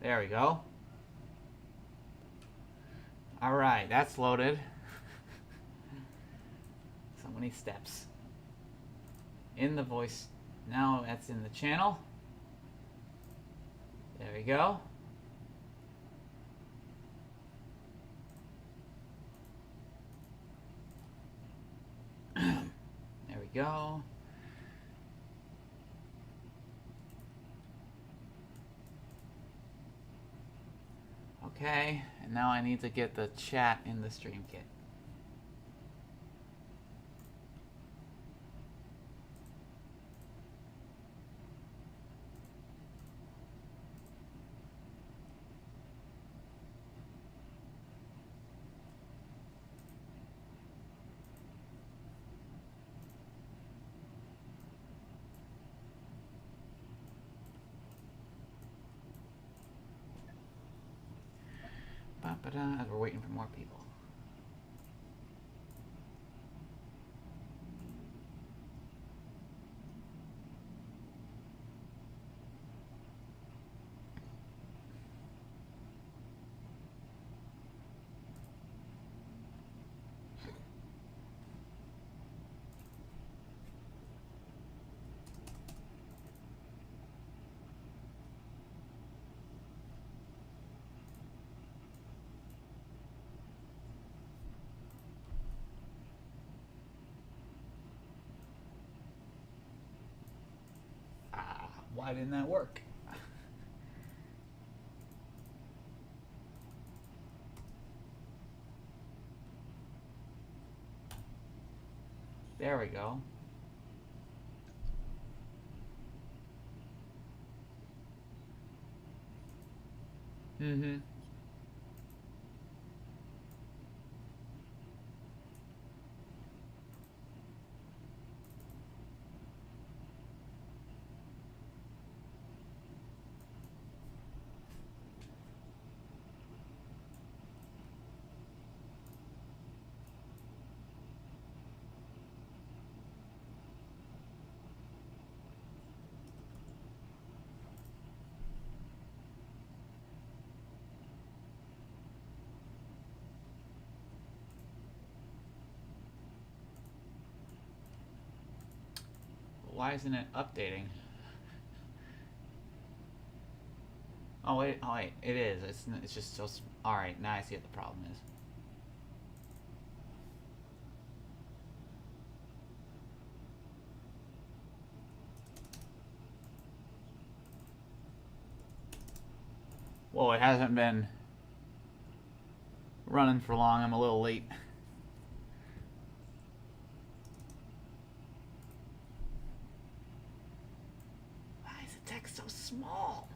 There we go. All right, that's loaded. So many steps. In the voice. Now that's in the channel. There we go. There we go. Okay, and now I need to get the chat in the stream kit. As we're waiting for more people. Why didn't that work? There we go. Mm-hmm. Why isn't it updating? Oh wait, it is. It's just so. All right, now I see what the problem is. Whoa, it hasn't been running for long. I'm a little late. Why is the text so small?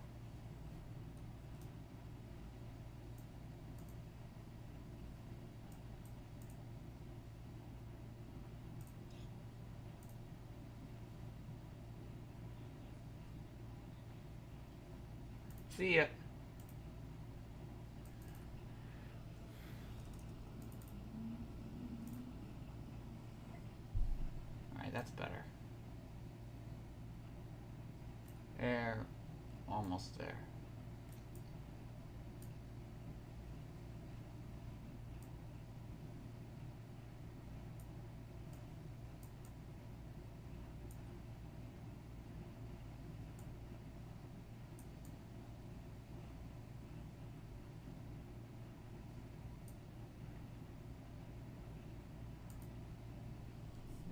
See ya. Alright, that's better. There. Almost there.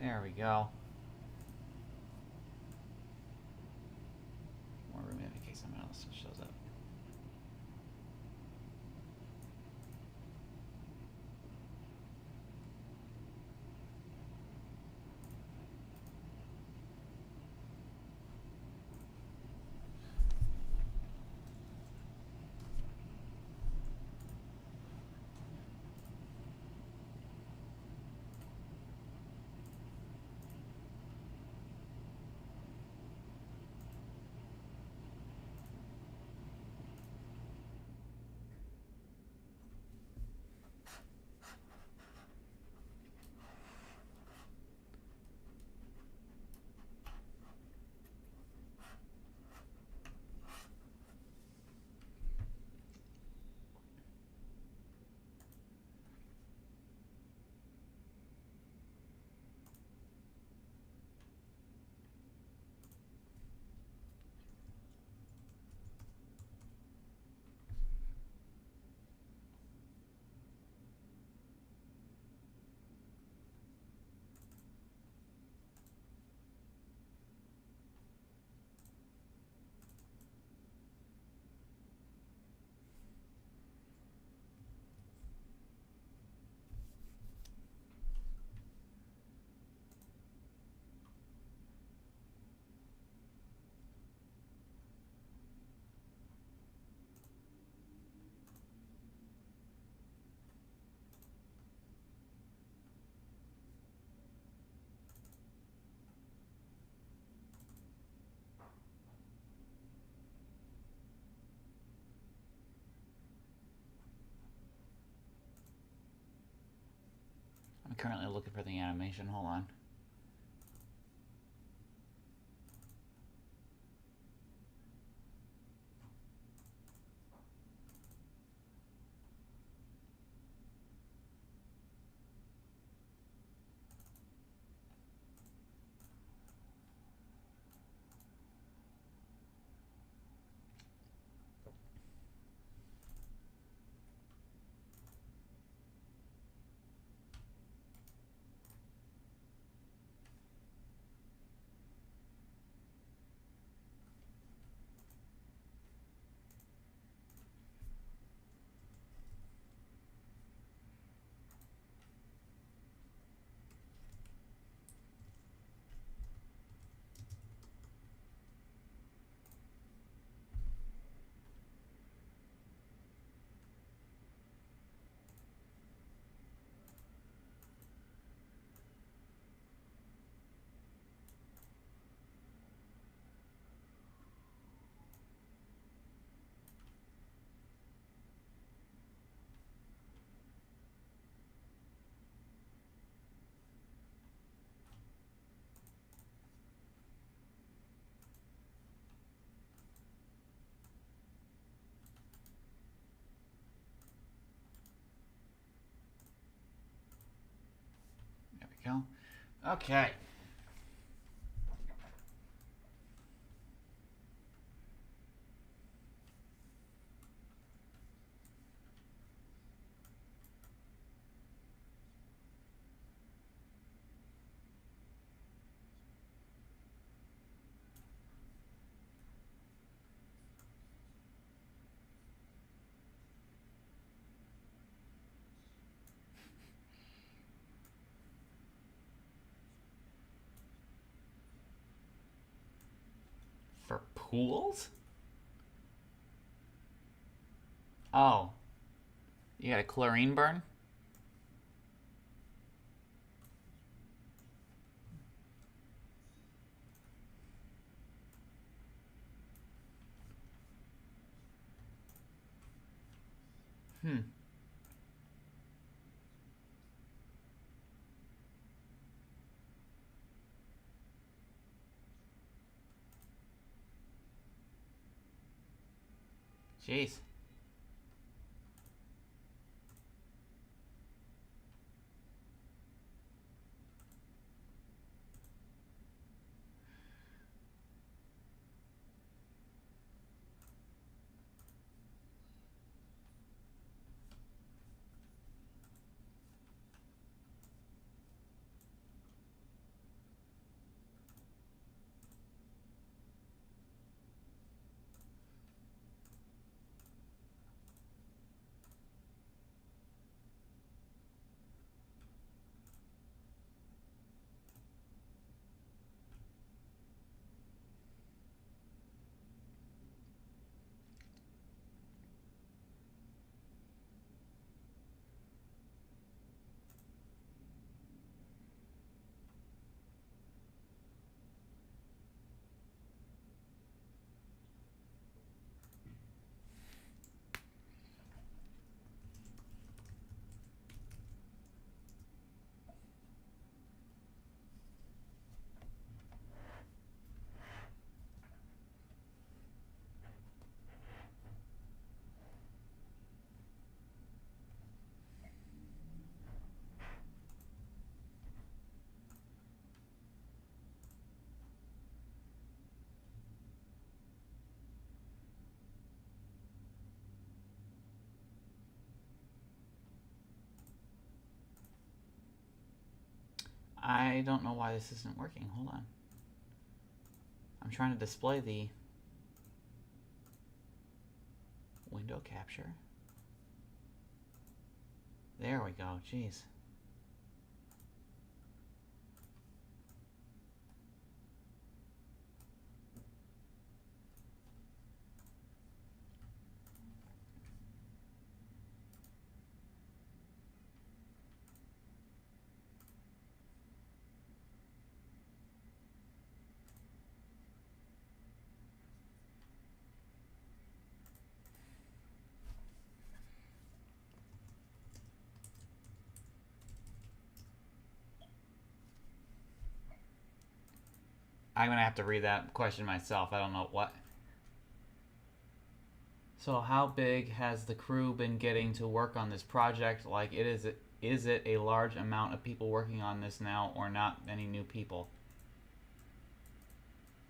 There we go. More room in case someone else shows up. I'm currently looking for the animation. Hold on. There we go. Okay. For pools? Oh. You got a chlorine burn? Jeez. I don't know why this isn't working. Hold on. I'm trying to display the window capture. There we go. Jeez. I'm gonna have to read that question myself. I don't know what. So how big has the crew been getting to work on this project? Like, is it a large amount of people working on this now, or not many new people?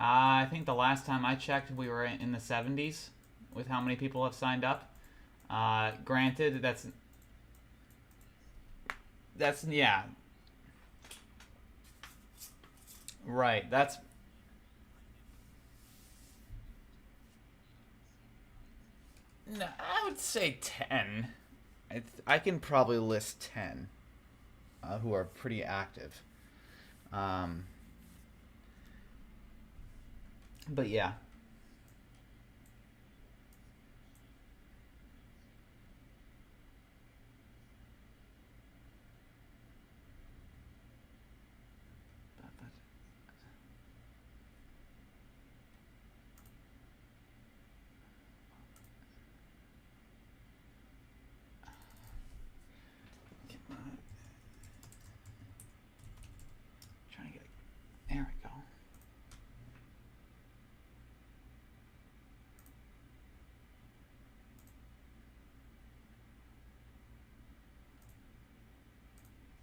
I think the last time I checked, we were in the 70s with how many people have signed up. Granted, that's yeah, right. No, I would say 10. I can probably list 10 who are pretty active. Um, but yeah. Trying to get. There we go.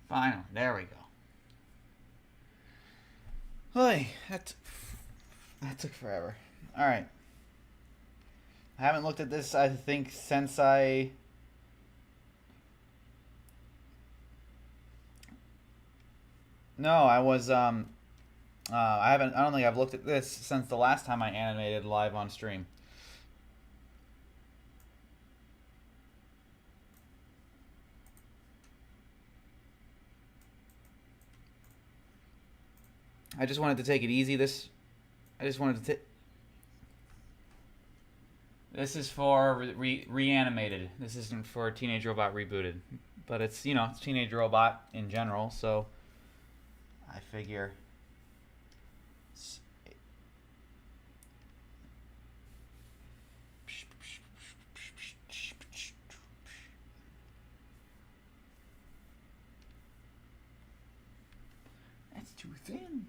Final. There we go. Hey, that took forever. All right. I haven't looked at this, I think, since I. No, I was. I haven't. I don't think I've looked at this since the last time I animated live on stream. I just wanted to take it easy. I just wanted to. This is for reanimated. This isn't for Teenage Robot Rebooted, but it's it's Teenage Robot in general. So I figure. That's too thin.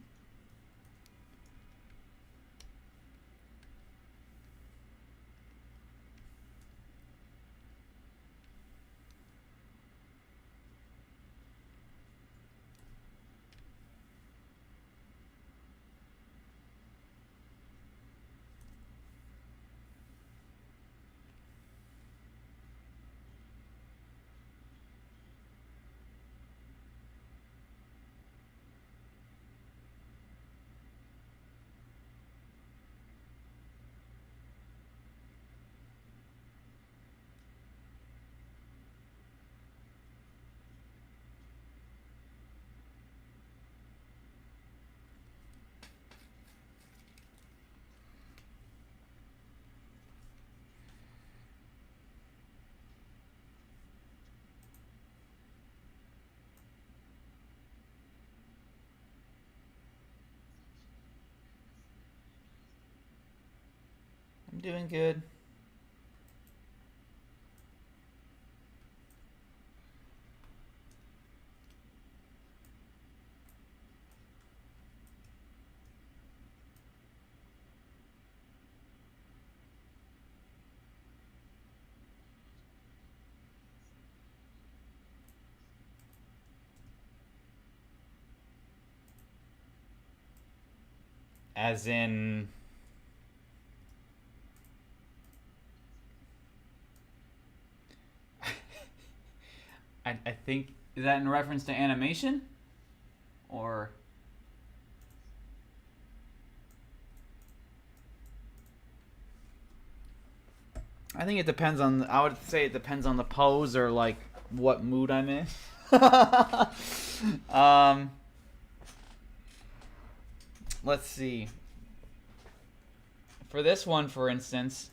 I'm doing good. As in. I think, is that in reference to animation? Or. I think it depends on. I would say it depends on the pose or like what mood I'm in. um, let's see. For this one, for instance,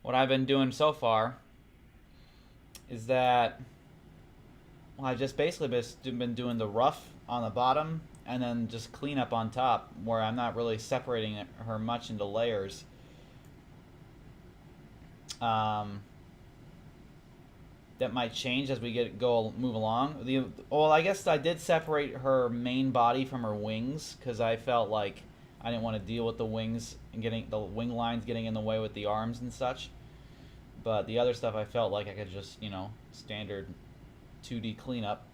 what I've been doing so far is that, well, I've just basically been doing the rough on the bottom and then just clean up on top, where I'm not really separating her much into layers. That might change as we move along. Well, I guess I did separate her main body from her wings because I felt like I didn't want to deal with the wings and getting the wing lines getting in the way with the arms and such. But the other stuff I felt like I could just, you know, standard 2D cleanup.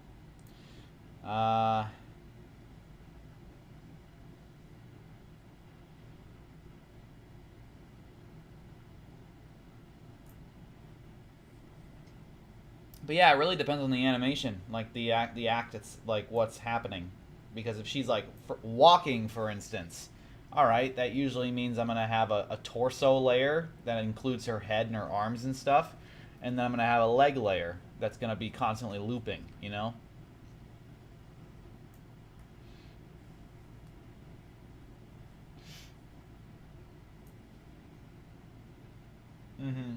But yeah, it really depends on the animation, like the act. It's like what's happening, because if she's like walking, for instance, all right, that usually means I'm gonna have a torso layer that includes her head and her arms and stuff, and then I'm gonna have a leg layer that's gonna be constantly looping, you know. Mm-hmm.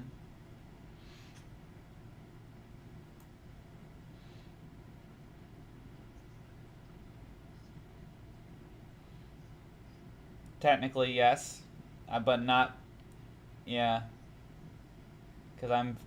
Technically, yes, but not. Yeah, because I'm.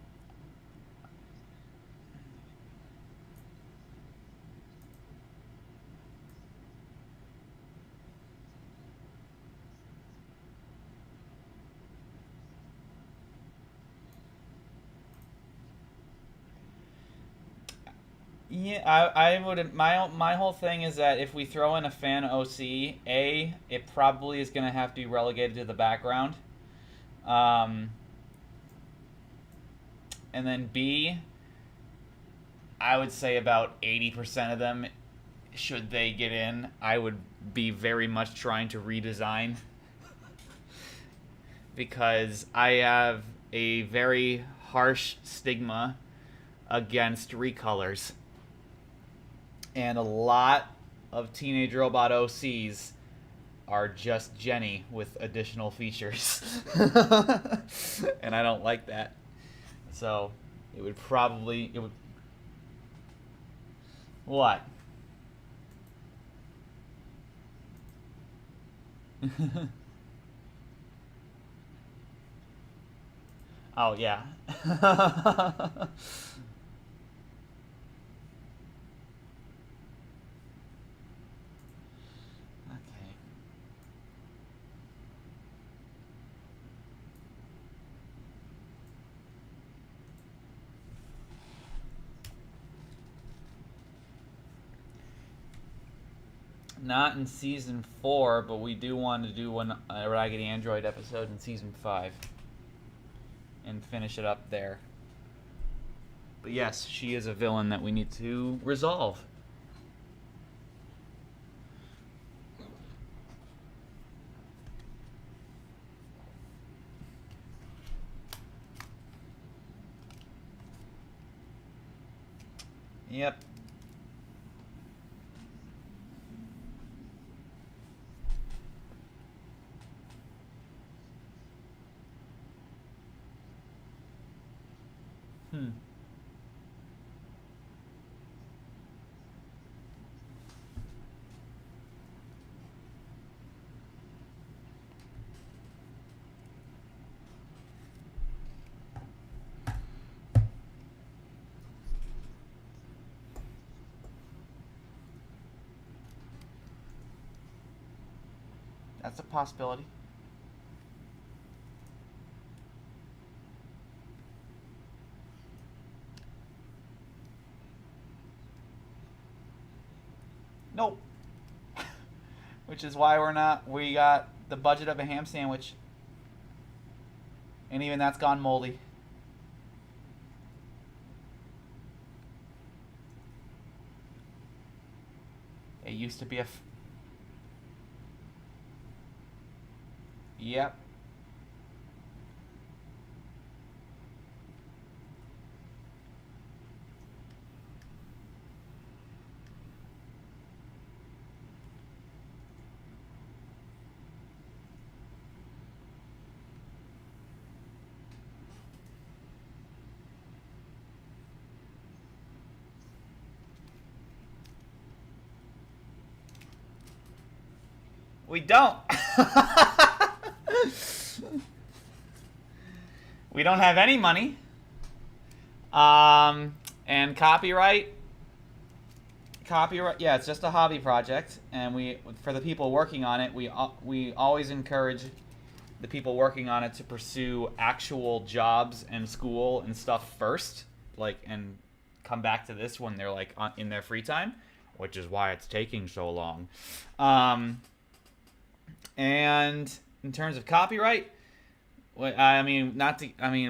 Yeah, I would. My whole thing is that if we throw in a fan OC, it probably is gonna have to be relegated to the background, um, and then B, I would say about 80% of them, should they get in, I would be very much trying to redesign, because I have a very harsh stigma against recolors. And a lot of Teenage Robot OCs are just Jenny with additional features. And I don't like that. So it would probably... What? Oh, yeah. Not in season 4, but we do want to do a Raggedy Android episode in season 5 and finish it up there. But yes, she is a villain that we need to resolve. Yep. That's a possibility. Nope. Which is why we got the budget of a ham sandwich. And even that's gone moldy. It used to be Yep. We don't. We don't have any money. And copyright copyright. Yeah, it's just a hobby project, and for the people working on it, we always encourage the people working on it to pursue actual jobs and school and stuff first, like, and come back to this when they're like in their free time, which is why it's taking so long. And in terms of copyright, I mean,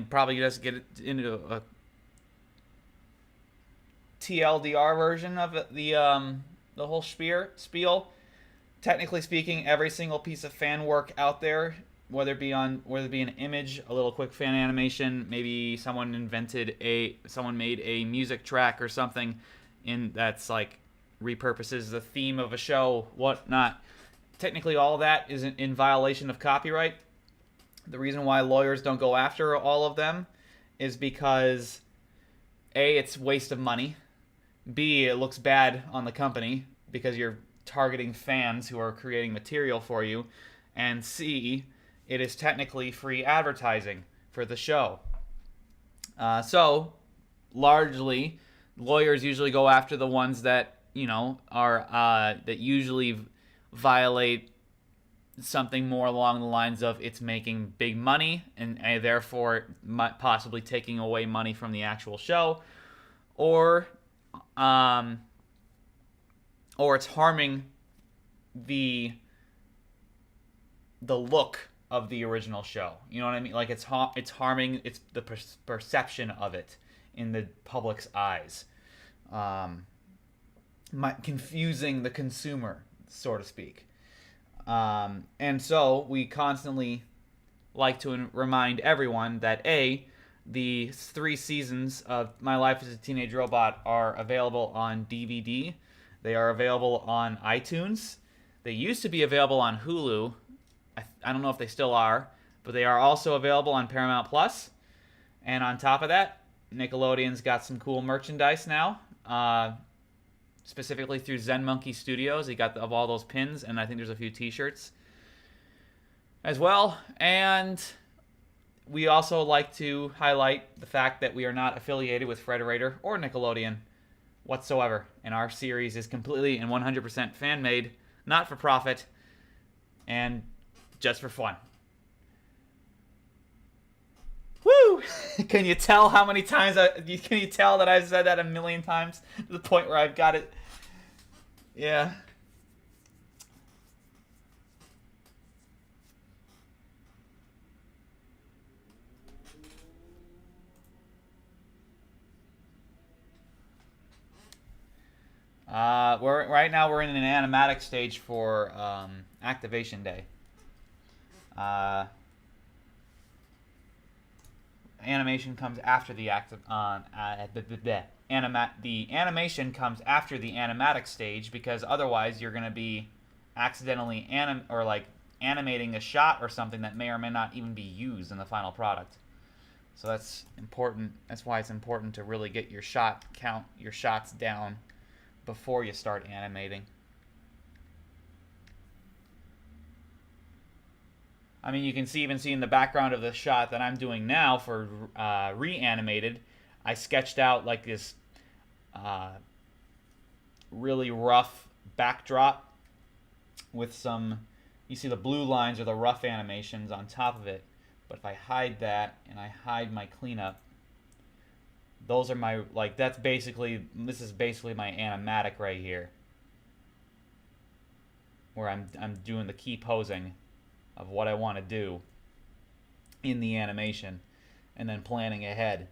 probably just get it into a TLDR version of the whole spiel. Technically speaking, every single piece of fan work out there, whether it be an image, a little quick fan animation, maybe someone made a music track or something that's like repurposes the theme of a show, whatnot. Technically, all that is in violation of copyright. The reason why lawyers don't go after all of them is because A, it's waste of money. B, it looks bad on the company because you're targeting fans who are creating material for you. And C, it is technically free advertising for the show. So, largely, lawyers usually go after the ones that, that usually violate something more along the lines of it's making big money and therefore possibly taking away money from the actual show, or it's harming the look of the original show. You know what I mean? Like it's harming the perception of it in the public's eyes, confusing the consumer, so to speak. And so we constantly like to remind everyone that the 3 seasons of My Life as a Teenage Robot are available on DVD. They are available on iTunes. They used to be available on Hulu. I don't know if they still are, but they are also available on Paramount Plus. And on top of that, Nickelodeon's got some cool merchandise now. Specifically through Zen Monkey Studios. He got of all those pins, and I think there's a few t-shirts as well. And we also like to highlight the fact that we are not affiliated with Frederator or Nickelodeon whatsoever. And our series is completely and 100% fan-made, not for profit, and just for fun. Woo! Can you tell how many times can you tell that I've said that a million times to the point where I've got it? Yeah. Right now we're in an animatic stage for Activation Day. Animation comes after the the animation comes after the animatic stage, because otherwise you're going to be accidentally animating a shot or something that may or may not even be used in the final product. So that's important. That's why it's important to really get your shots down before you start animating. I mean, you can even see in the background of the shot that I'm doing now for reanimated, I sketched out like this really rough backdrop with some, you see the blue lines are the rough animations on top of it. But if I hide that and I hide my cleanup, those are my, this is basically my animatic right here, where I'm doing the key posing of what I want to do in the animation and then planning ahead.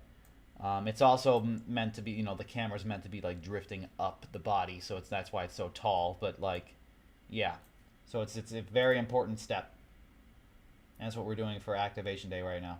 It's also meant to be, the camera's meant to be like drifting up the body, so that's why it's so tall. But yeah, so it's a very important step. And that's what we're doing for Activation Day right now.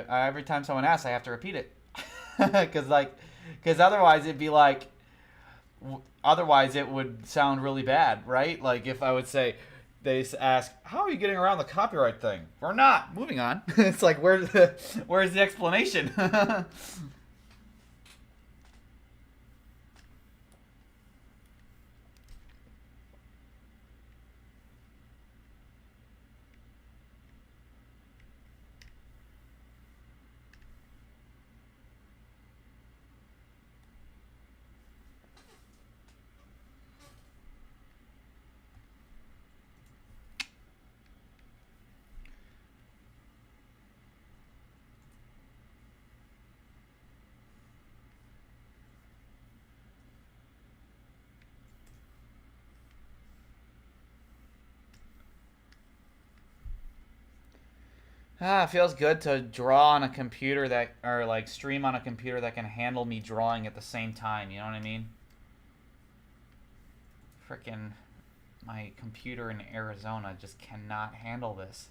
every time someone asks, I have to repeat it, because otherwise it'd be like, otherwise it would sound really bad, right? Like if I would say, they ask, how are you getting around the copyright thing? We're not. Moving on. It's like, where's the explanation? It feels good to draw on a computer that, or like stream on a computer that can handle me drawing at the same time. You know what I mean? Frickin' my computer in Arizona just cannot handle this.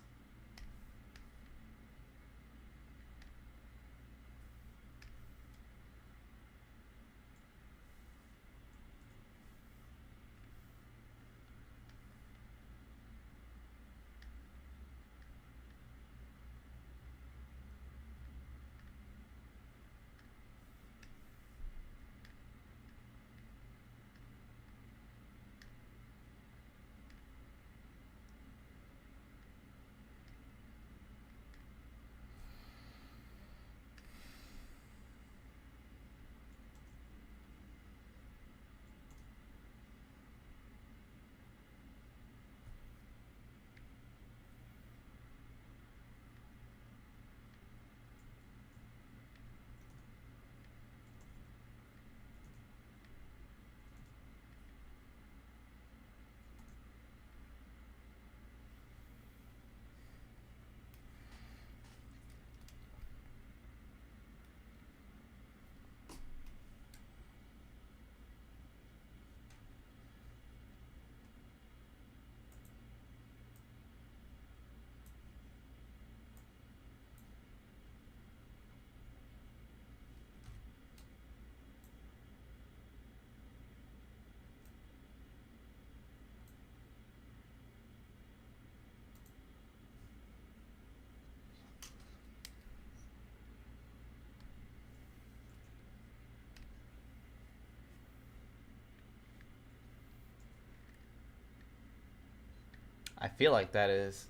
I feel like that is.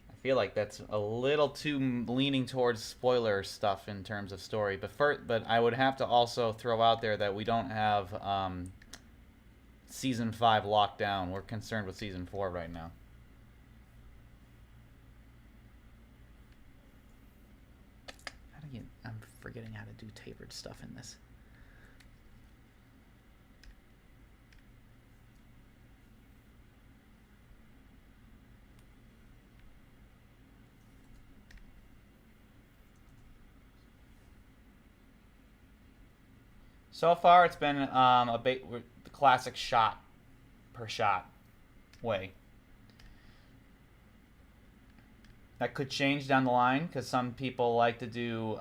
I feel like that's a little too leaning towards spoiler stuff in terms of story. But I would have to also throw out there that we don't have season 5 locked down. We're concerned with season 4 right now. I'm forgetting how to do tapered stuff in this. So far, it's been the classic shot per shot way. That could change down the line because some people like to do it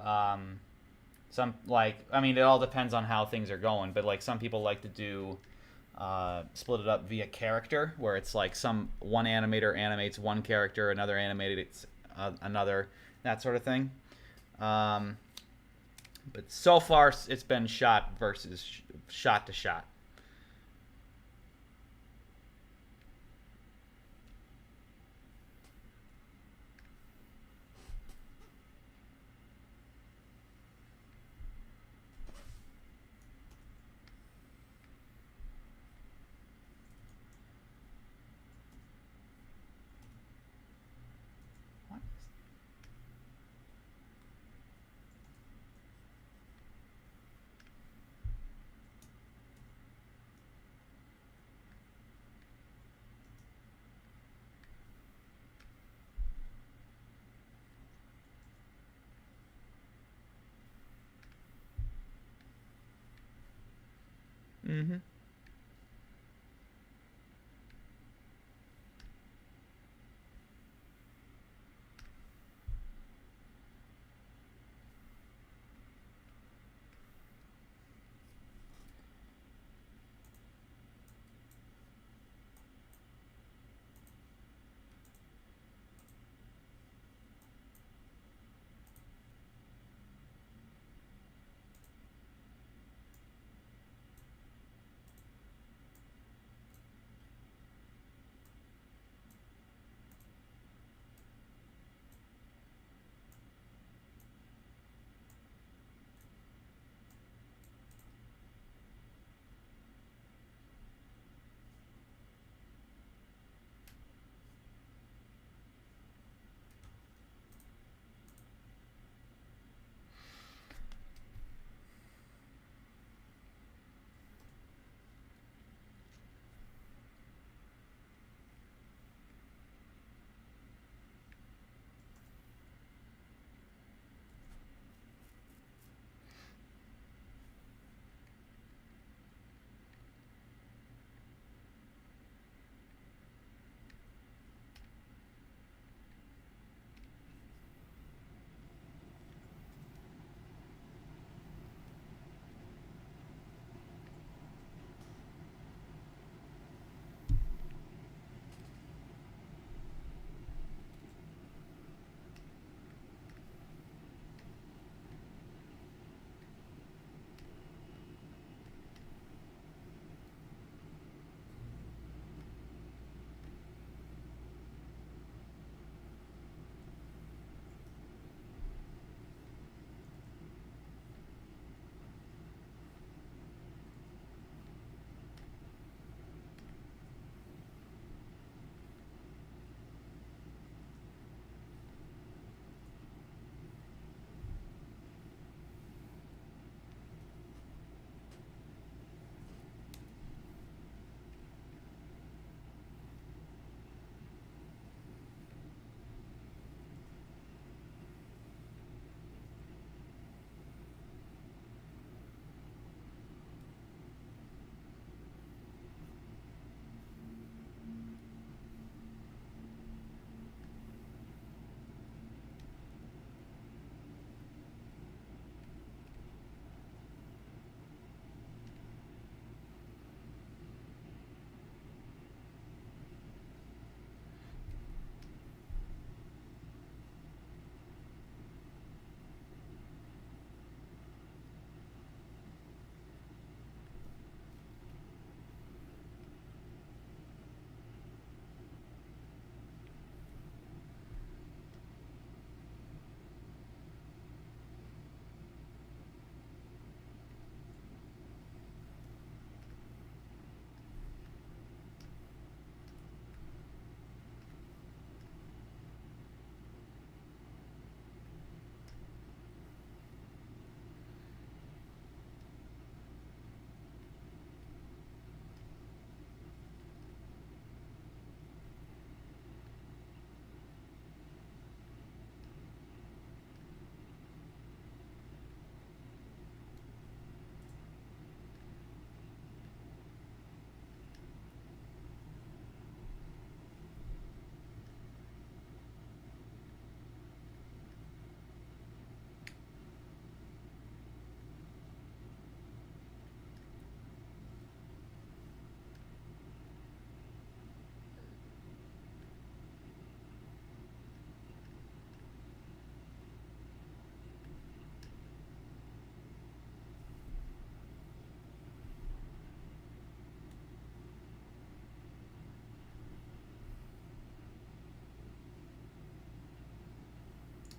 all depends on how things are going, but like some people like to do split it up via character, where it's like one animator animates one character, another animates another, that sort of thing. But so far, it's been shot versus shot to shot. Mm-hmm.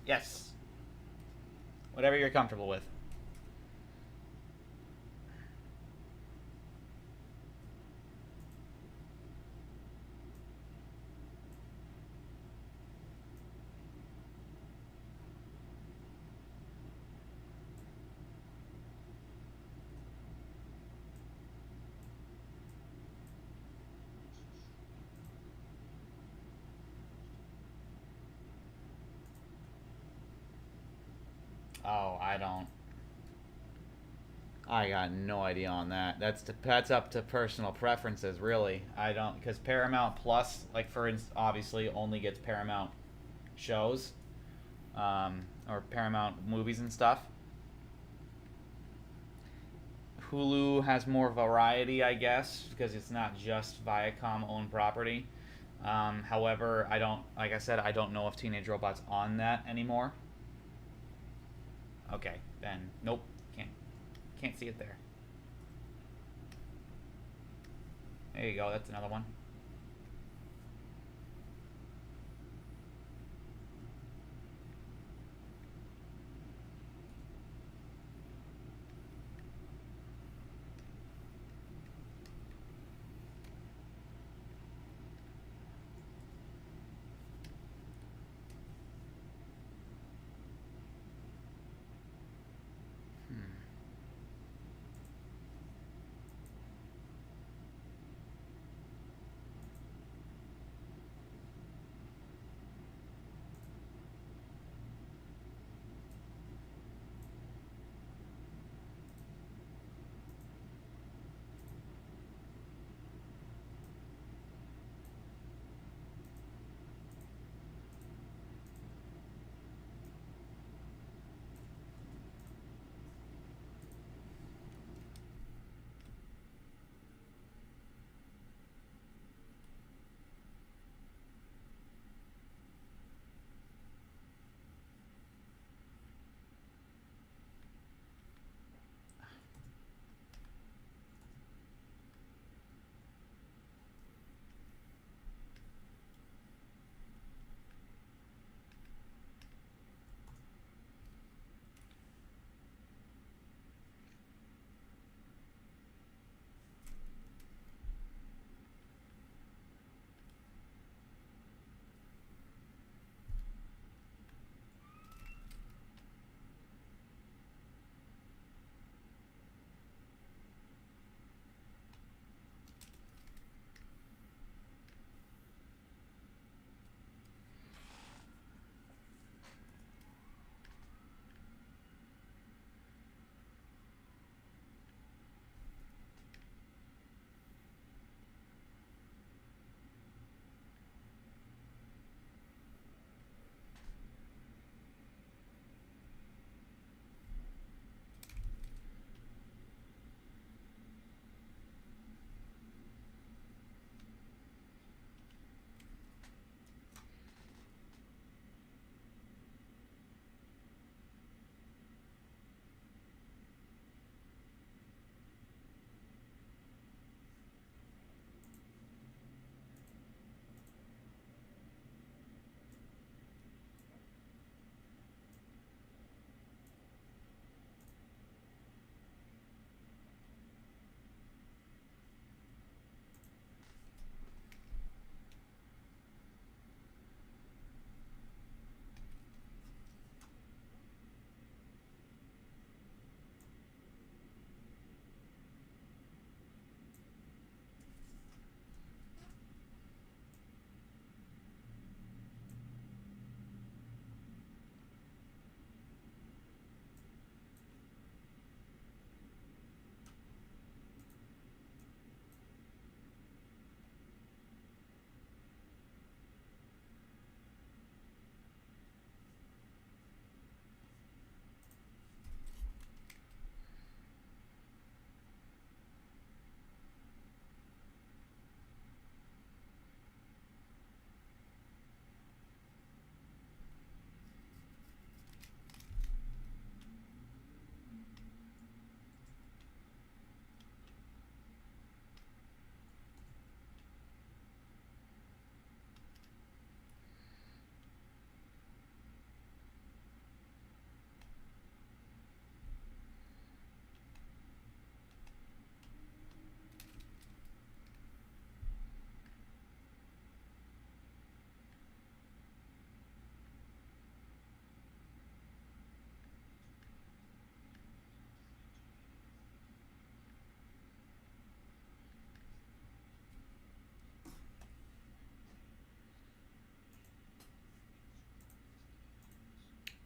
Yes. Whatever you're comfortable with. Oh, I got no idea on that. That's up to personal preferences, really. I don't, because Paramount Plus, like for instance, obviously only gets Paramount shows, or Paramount movies and stuff. Hulu has more variety, I guess, because it's not just Viacom owned property. However, I don't, like I said, I don't know if Teenage Robot's on that anymore. Okay, then nope, can't see it there. There you go. That's another one.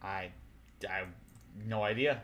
I have no idea.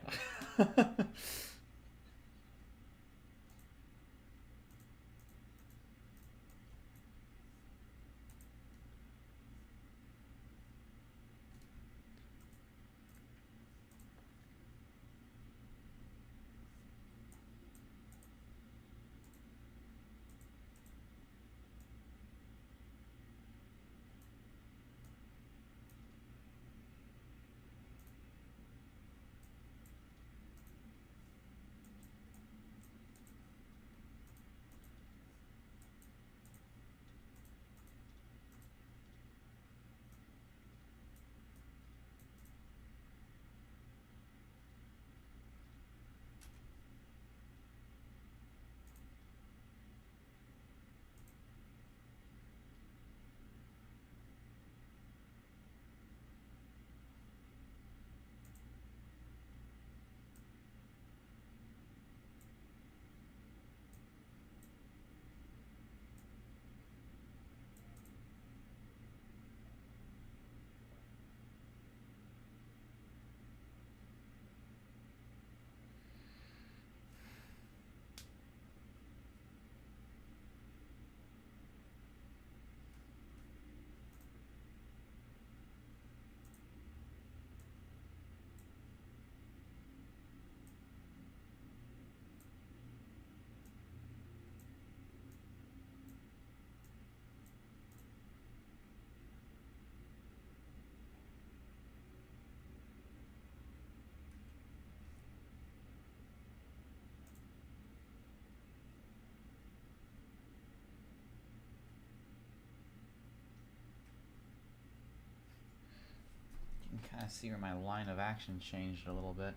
You can kind of see where my line of action changed a little bit.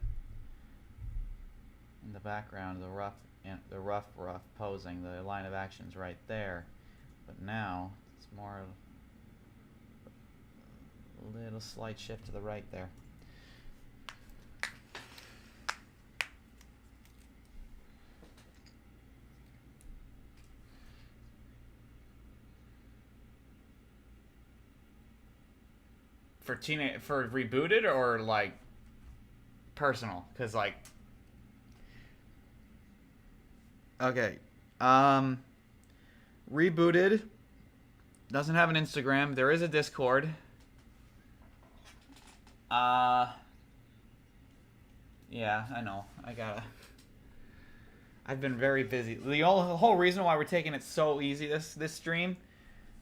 In the background, the rough posing, the line of action's right there, but now it's more a little slight shift to the right there. For rebooted or like personal? Because like, okay, rebooted doesn't have an Instagram. There is a Discord. Yeah, I know. I've been very busy. The whole reason why we're taking it so easy this stream,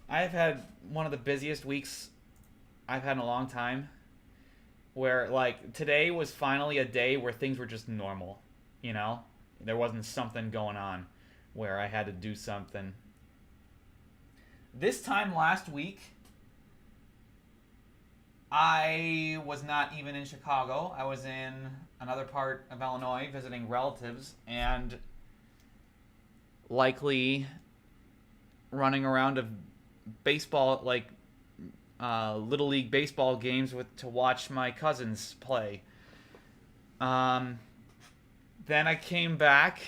I've had one of the busiest weeks I've had in a long time, where like today was finally a day where things were just normal, you know? There wasn't something going on where I had to do something. This time last week, I was not even in Chicago. I was in another part of Illinois visiting relatives and likely running around to baseball, like Little League baseball games to watch my cousins play. Then I came back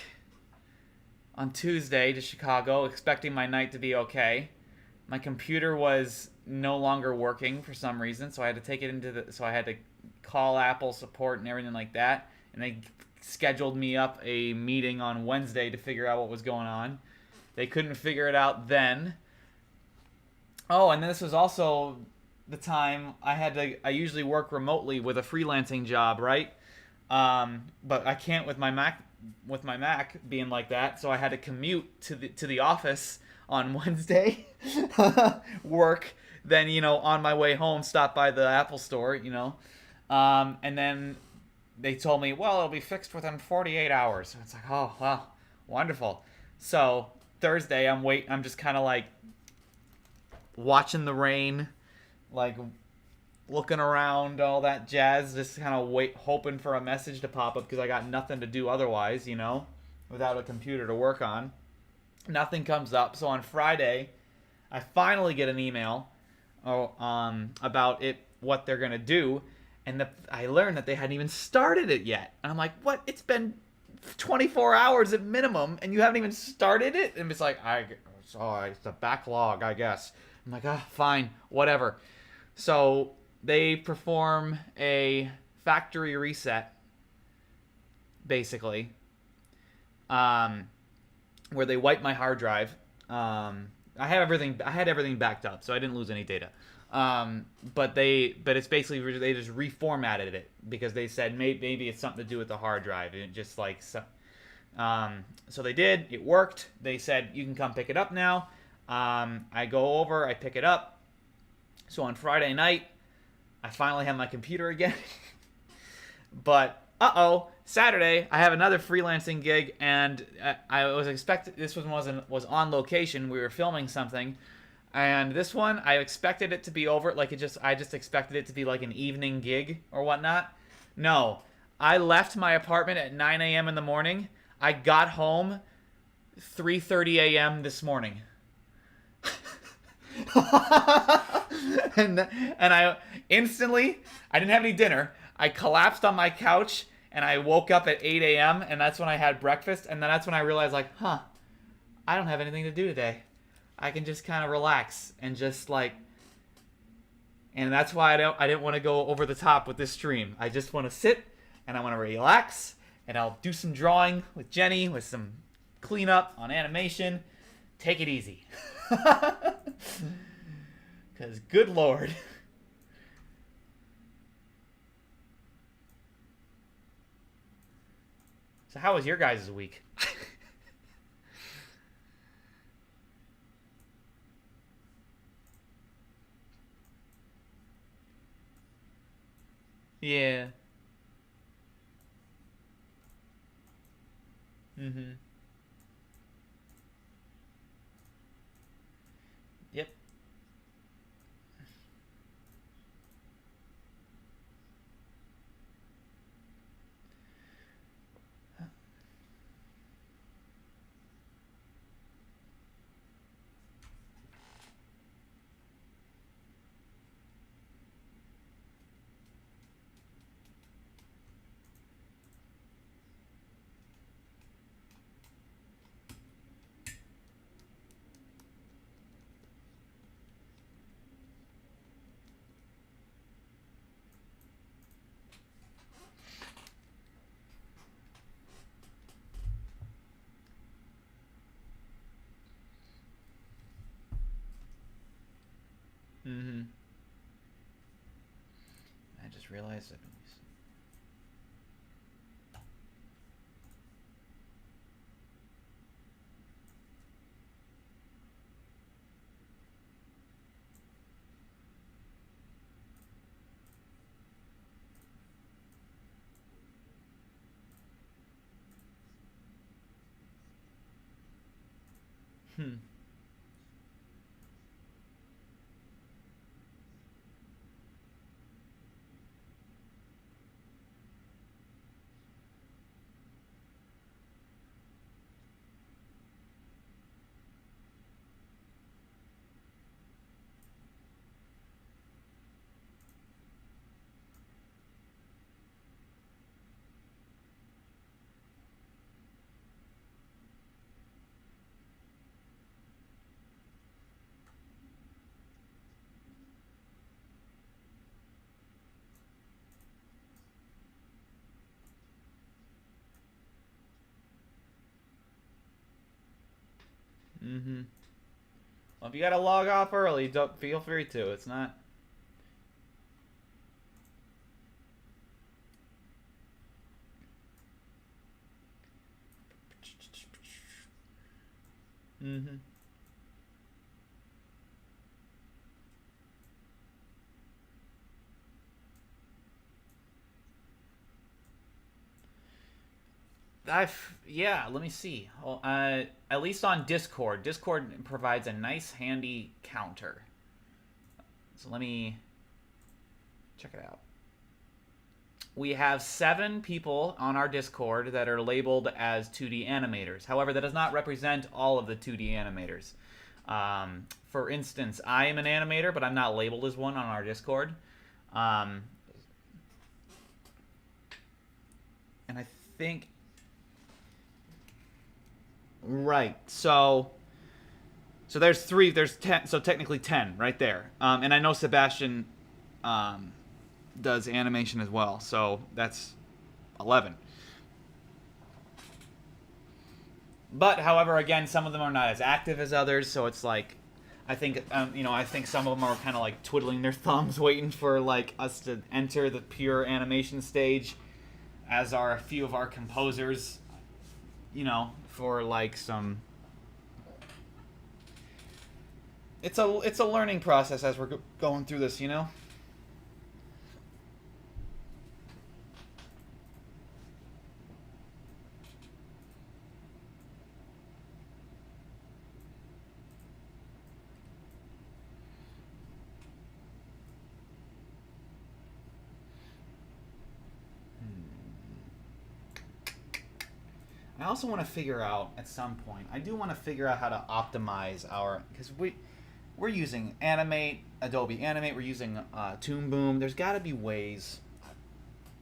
on Tuesday to Chicago expecting my night to be okay. My computer was no longer working for some reason, so I had to take it so I had to call Apple support and everything like that, and they scheduled me up a meeting on Wednesday to figure out what was going on. They couldn't figure it out then. Oh, and this was also the time I usually work remotely with a freelancing job, right? But I can't with my Mac being like that, so I had to commute to the office on Wednesday, work, then, you know, on my way home, stop by the Apple store, you know, and then they told me, well, it'll be fixed within 48 hours. It's like, oh, wow, wonderful. So Thursday, I'm just kind of like watching the rain, like looking around, all that jazz, just kind of hoping for a message to pop up because I got nothing to do otherwise, you know, without a computer to work on. Nothing comes up. So on Friday, I finally get an email about what they're going to do. And I learned that they hadn't even started it yet. And I'm like, what? It's been 24 hours at minimum, and you haven't even started it? And it's like, it's a backlog, I guess. I'm like, fine, whatever. So they perform a factory reset, basically, where they wipe my hard drive. I had everything backed up, so I didn't lose any data. But it's basically they just reformatted it because they said maybe it's something to do with the hard drive. And it just like so they did. It worked. They said you can come pick it up now. I go over. I pick it up. So on Friday night, I finally have my computer again. But Saturday I have another freelancing gig, and I was expecting this one was on location. We were filming something, and this one I expected it to be over. Like I just expected it to be like an evening gig or whatnot. No, I left my apartment at 9 a.m. in the morning. I got home 3:30 a.m. this morning. and I instantly, I didn't have any dinner. I collapsed on my couch and I woke up at 8 a.m. and that's when I had breakfast, and then that's when I realized like, I don't have anything to do today. I can just kind of relax and just like, and that's why I didn't want to go over the top with this stream. I just want to sit and I want to relax, and I'll do some drawing with Jenny, with some cleanup on animation. Take it easy. Because good Lord. So how was your guys' week? Yeah. Mm-hmm. Yep. Mm-hmm. I just realized that. Hmm. Mm-hmm. Well, if you gotta log off early, don't feel free to. It's not. Mm-hmm. Yeah, let me see. Well, at least on Discord. Discord provides a nice handy counter. So let me check it out. We have 7 people on our Discord that are labeled as 2D animators. However, that does not represent all of the 2D animators. For instance, I am an animator, but I'm not labeled as one on our Discord. And I think... Right. So there's 3, there's 10, so technically 10 right there. And I know Sebastian does animation as well. So that's 11. But however, again, some of them are not as active as others, so it's like, I think I think some of them are kind of like twiddling their thumbs, waiting for like us to enter the pure animation stage, as are a few of our composers, for like some. It's a learning process as we're going through this, I also want to figure out at some point. I do want to figure out how to optimize because we're using Adobe Animate. We're using Toon Boom. There's got to be ways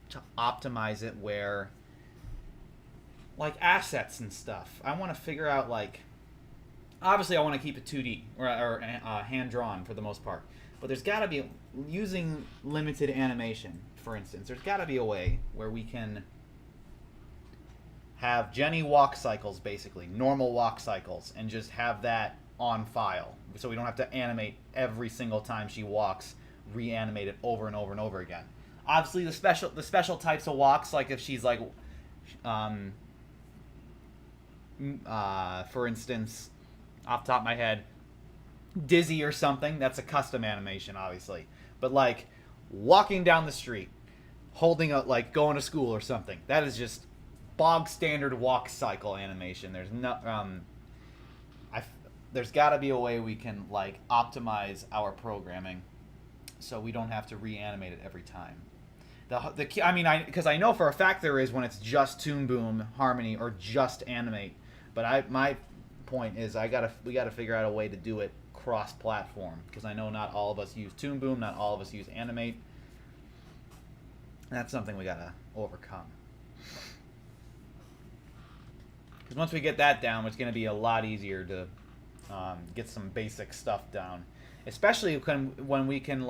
to optimize it where, like assets and stuff. I want to figure out obviously I want to keep it 2D or hand drawn for the most part. But there's got to be, using limited animation, for instance. There's got to be a way where we can have Jenny walk cycles, basically normal walk cycles, and just have that on file, so we don't have to animate every single time she walks, reanimate it over and over and over again. Obviously, the special types of walks, like if she's like, for instance, off the top of my head, dizzy or something, that's a custom animation, obviously. But like walking down the street, holding a going to school or something, that is just bog standard walk cycle animation. There's there's got to be a way we can optimize our programming so we don't have to reanimate it every time. Because I know for a fact there is when it's just Toon Boom, Harmony, or just Animate. But my point is we gotta figure out a way to do it cross-platform, because I know not all of us use Toon Boom, not all of us use Animate. And that's something we gotta overcome. Because once we get that down, it's going to be a lot easier to get some basic stuff down. Especially when we can,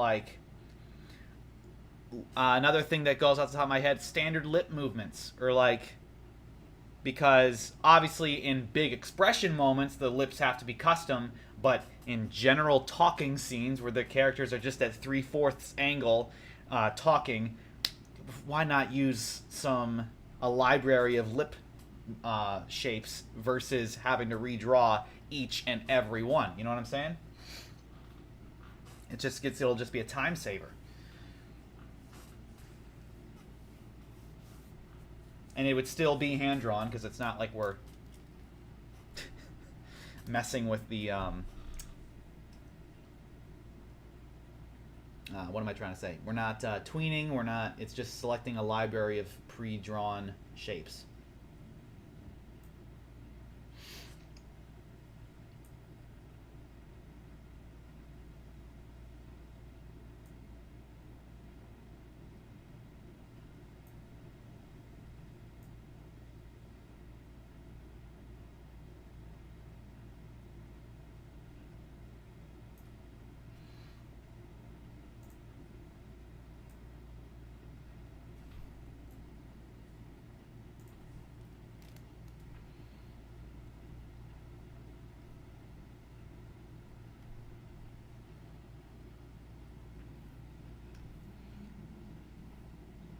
another thing that goes off the top of my head, standard lip movements. Or, because obviously in big expression moments, the lips have to be custom. But in general talking scenes where the characters are just at 3/4 angle talking, why not use a library of lip shapes versus having to redraw each and every one? You know what I'm saying? It'll just be a time saver. And it would still be hand drawn, because it's not like we're messing with the what am I trying to say? We're not tweening, it's just selecting a library of pre-drawn shapes.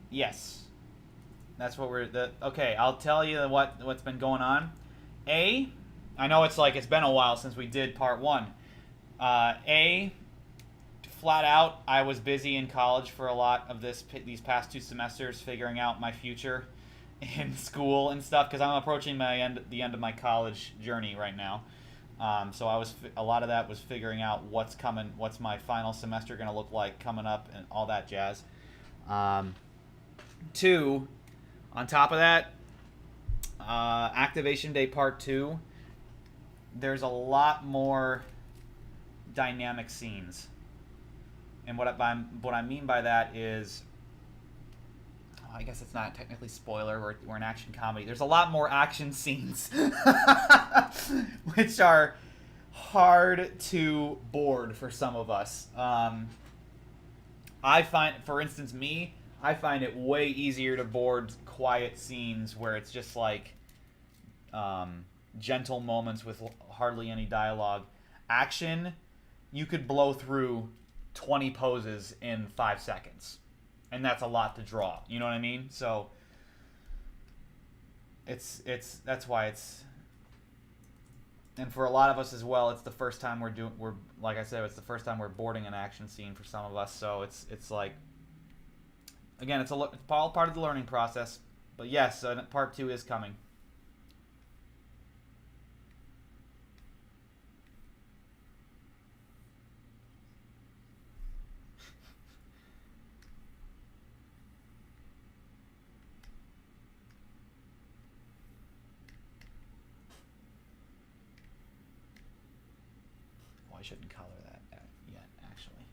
Yes. That's what okay, I'll tell you what's been going on. I know it's been a while since we did part 1. Flat out, I was busy in college for a lot of these past 2 semesters, figuring out my future in school and stuff, because I'm approaching the end of my college journey right now. So a lot of that was figuring out what's coming, what's my final semester going to look like coming up, and all that jazz. 2, on top of that, Activation Day Part 2, there's a lot more dynamic scenes. And what I mean by that is, I guess it's not technically spoiler, we're an action comedy. There's a lot more action scenes, which are hard to board for some of us. I find, for instance, I find it way easier to board quiet scenes where it's just like gentle moments with hardly any dialogue. Action, you could blow through 20 poses in 5 seconds, and that's a lot to draw. You know what I mean? So that's why it's, and for a lot of us as well, it's the first time we're like I said, it's the first time we're boarding an action scene for some of us. So it's like, again, it's all part of the learning process. But yes, part 2 is coming. I shouldn't color that yet, actually.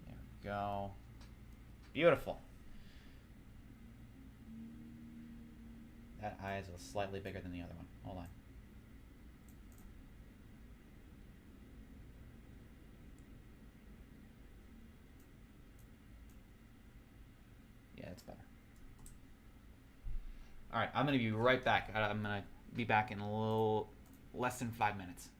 There we go. Beautiful. That eye is slightly bigger than the other one. Hold on. Yeah, that's better. All right, I'm going to be right back. I'm going to be back in a little less than 5 minutes.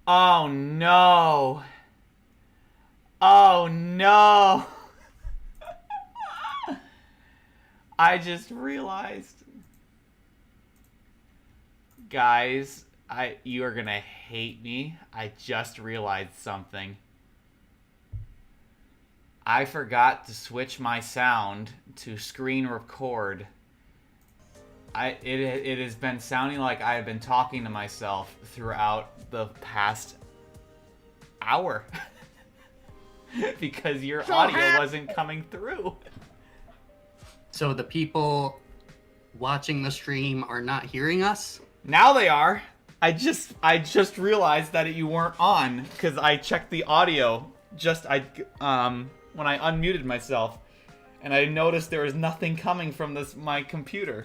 Oh no. Oh no. I just realized. Guys, you are gonna hate me. I just realized something. I forgot to switch my sound to screen record. It has been sounding like I have been talking to myself throughout the past hour. Because your audio wasn't coming through. So the people watching the stream are not hearing us? Now they are. I just realized that you weren't on because I checked the audio when I unmuted myself, and I noticed there was nothing coming from my computer.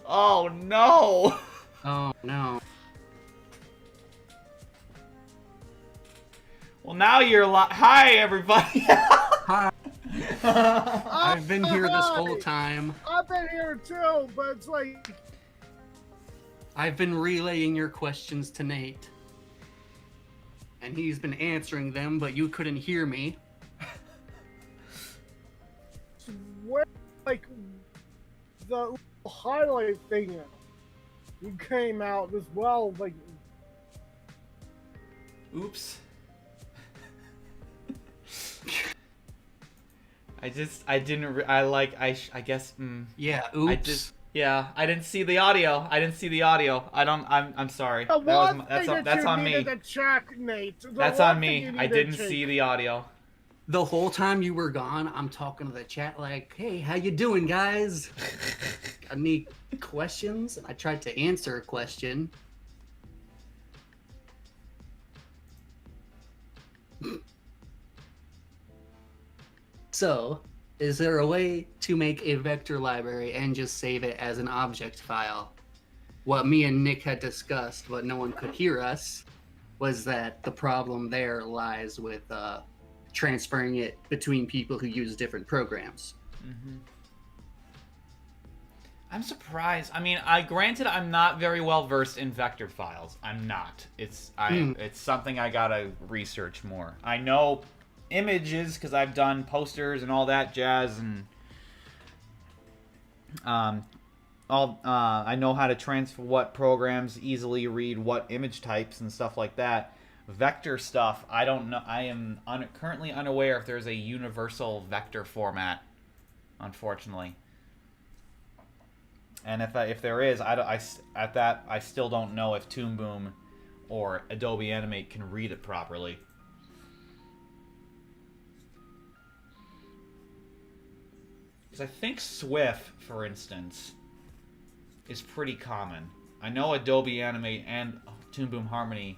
Oh no! Oh no. Well, now you're Hi, everybody. Hi. I've been here this whole time. I've been here too, but it's like... I've been relaying your questions to Nate. And he's been answering them, but you couldn't hear me. Where, like, the highlight thing you came out as well, like... Oops. I guess. Yeah, oops. I didn't see the audio. I'm sorry. That's on me. To check, Nate. That's on me. I didn't see the audio. The whole time you were gone, I'm talking to the chat like, hey, how you doing, guys? Any questions? I tried to answer a question. So, is there a way to make a vector library and just save it as an object file? What me and Nick had discussed, but no one could hear us, was that the problem there lies with transferring it between people who use different programs. Mm-hmm. I'm surprised. I mean, granted, I'm not very well versed in vector files. I'm not. It's something I gotta research more. I know images because I've done posters and all that jazz, and I know how to transfer what programs easily read what image types and stuff like that. Vector stuff, I don't know. I am currently unaware if there's a universal vector format, unfortunately. And if there is, I still don't know if Toon Boom or Adobe Animate can read it properly. Because I think Swift, for instance, is pretty common. I know Adobe Animate and Toon Boom Harmony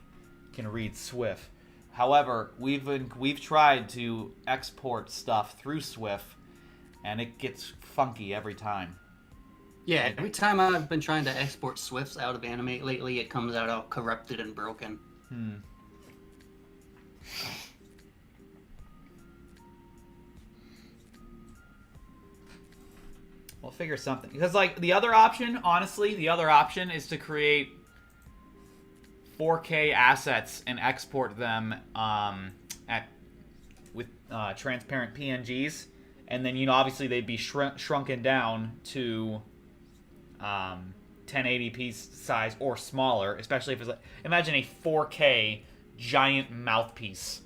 can read Swift. However, we've tried to export stuff through Swift, and it gets funky every time. Yeah, every time I've been trying to export Swifts out of Animate lately, it comes out all corrupted and broken. We'll figure something. Because, like, the other option, honestly, is to create 4K assets and export them with transparent PNGs. And then, obviously they'd be shrunken down to 1080p size or smaller, especially if it's like, imagine a 4K giant mouthpiece,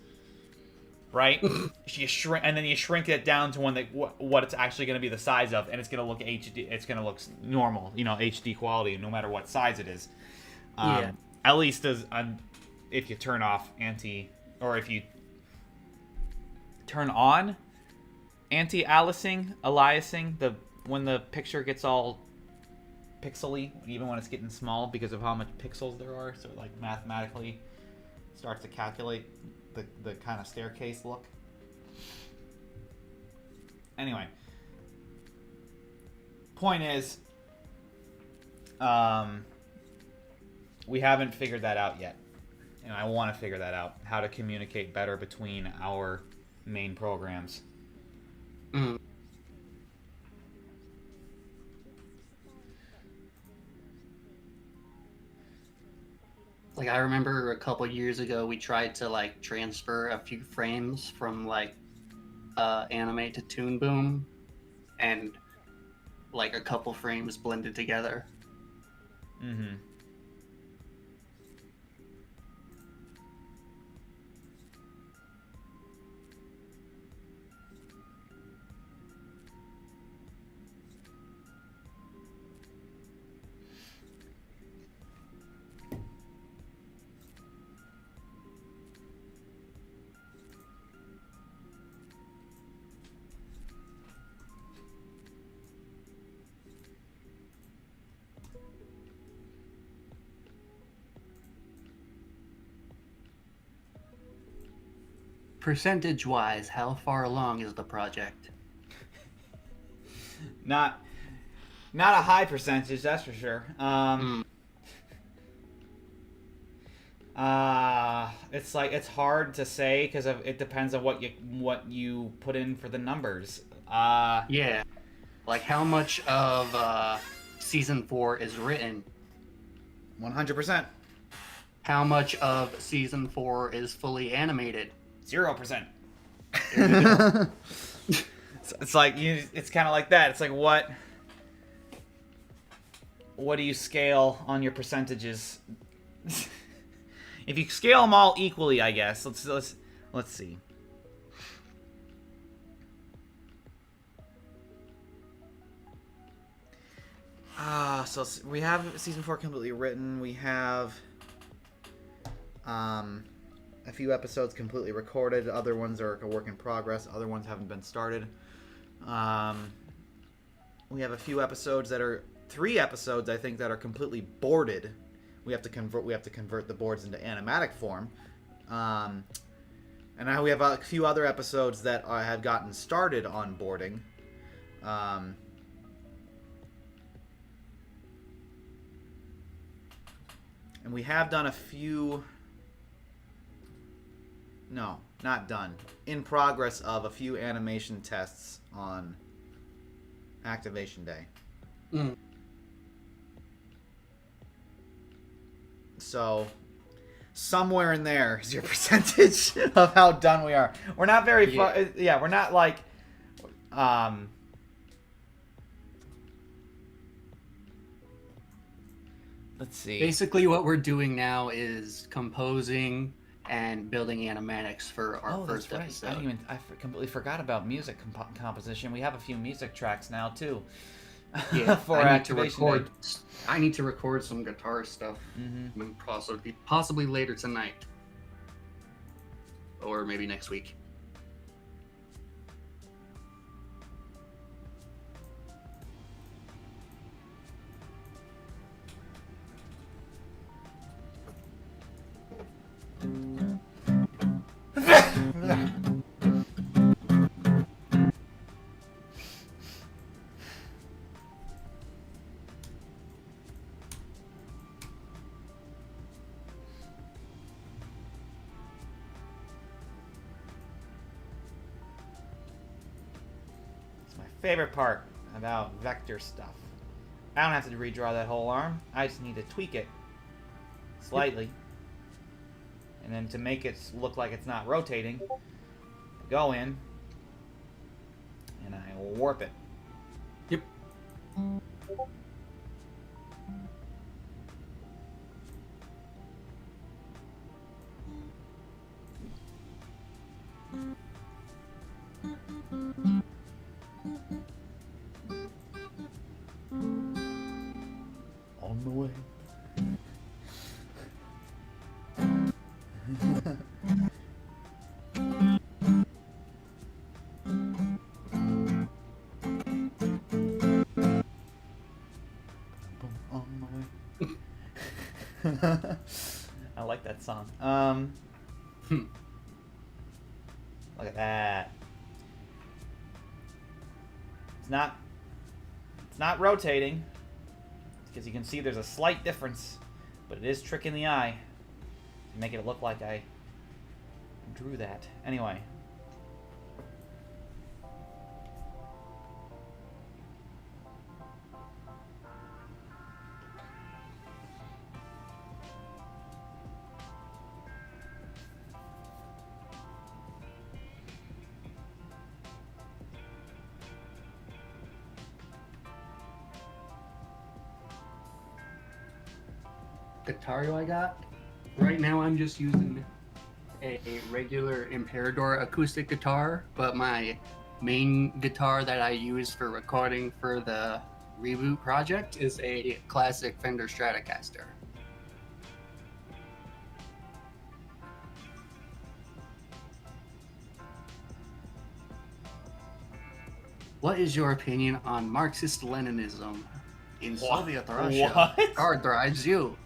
right? You shrink, and then you shrink it down to one that what it's actually going to be the size of, and it's going to look HD. It's going to look normal, HD quality, no matter what size it is. Yeah. At least if you turn off if you turn on anti-aliasing, when the picture gets all pixely, even when it's getting small because of how much pixels there are, so like mathematically starts to calculate the kind of staircase look. Anyway, point is, we haven't figured that out yet, and I want to figure that out, how to communicate better between our main programs. Like I remember a couple years ago, we tried to like transfer a few frames from like Animate to Toon Boom, and like a couple frames blended together. Mm-hmm. Percentage-wise, how far along is the project? Not a high percentage, that's for sure. It's like it's hard to say because it depends on what you put in for the numbers. Yeah. Like how much of season 4 is written? 100%. How much of season 4 is fully animated? 0%. There you go. It's like it's kind of like that. It's like what do you scale on your percentages? If you scale them all equally, I guess. Let's see. So we have season 4 completely written. We have a few episodes completely recorded. Other ones are a work in progress. Other ones haven't been started. We have a few episodes that are 3 episodes, I think, that are completely boarded. We have to convert the boards into animatic form. And now we have a few other episodes that have gotten started on boarding. And we have done a few... No, not done. In progress of a few animation tests on Activation Day. Mm. So, somewhere in there is your percentage of how done we are. We're not very far. Yeah, we're not like... Let's see. Basically, what we're doing now is composing and building animatics for our first episode. I completely forgot about music composition. We have a few music tracks now too. Yeah, for I need to Activation record. Day. I need to record some guitar stuff. Mm-hmm. Possibly later tonight, or maybe next week. Favorite part about vector stuff. I don't have to redraw that whole arm. I just need to tweak it slightly. And then to make it look like it's not rotating, I go in and I warp it. Yep. On the way. On the way. I like that song. Look at that. It's not rotating, because you can see there's a slight difference, but it is tricking the eye to make it look like I drew that. Anyway. guitar I got. Right now I'm just using a regular Imperador acoustic guitar, but my main guitar that I use for recording for the reboot project is a classic Fender Stratocaster. What is your opinion on Marxist-Leninism in Soviet Russia? What? Characterize you.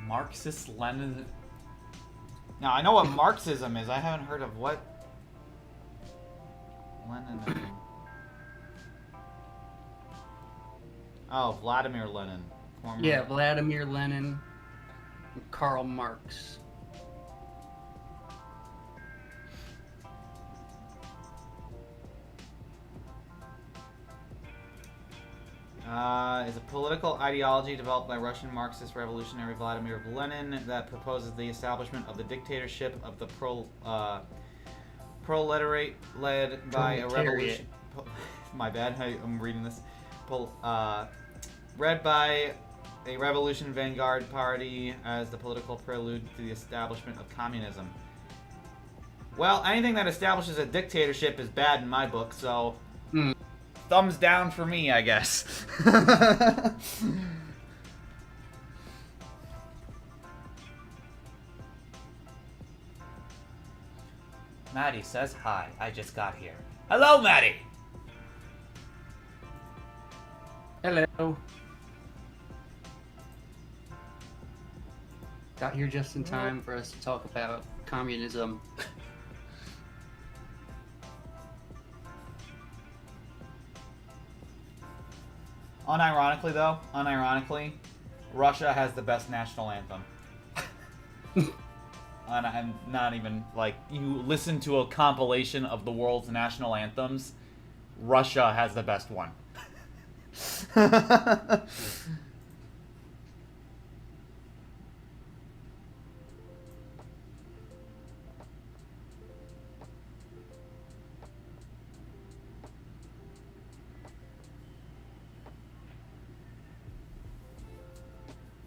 Marxist-Lenin. Now I know what Marxism is. I haven't heard of what Leninism. Oh, Vladimir Lenin. Former... Yeah, Vladimir Lenin, Karl Marx. Is a political ideology developed by Russian Marxist revolutionary Vladimir Lenin that proposes the establishment of the dictatorship of the proletariat led by a revolution. My bad, I'm reading this. Read by a revolution vanguard party as the political prelude to the establishment of communism. Well, anything that establishes a dictatorship is bad in my book, so... Thumbs down for me, I guess. Maddie says hi. I just got here. Hello, Maddie! Hello. Got here just in time for us to talk about communism. Unironically, Russia has the best national anthem. And I'm not even, like, you listen to a compilation of the world's national anthems, Russia has the best one.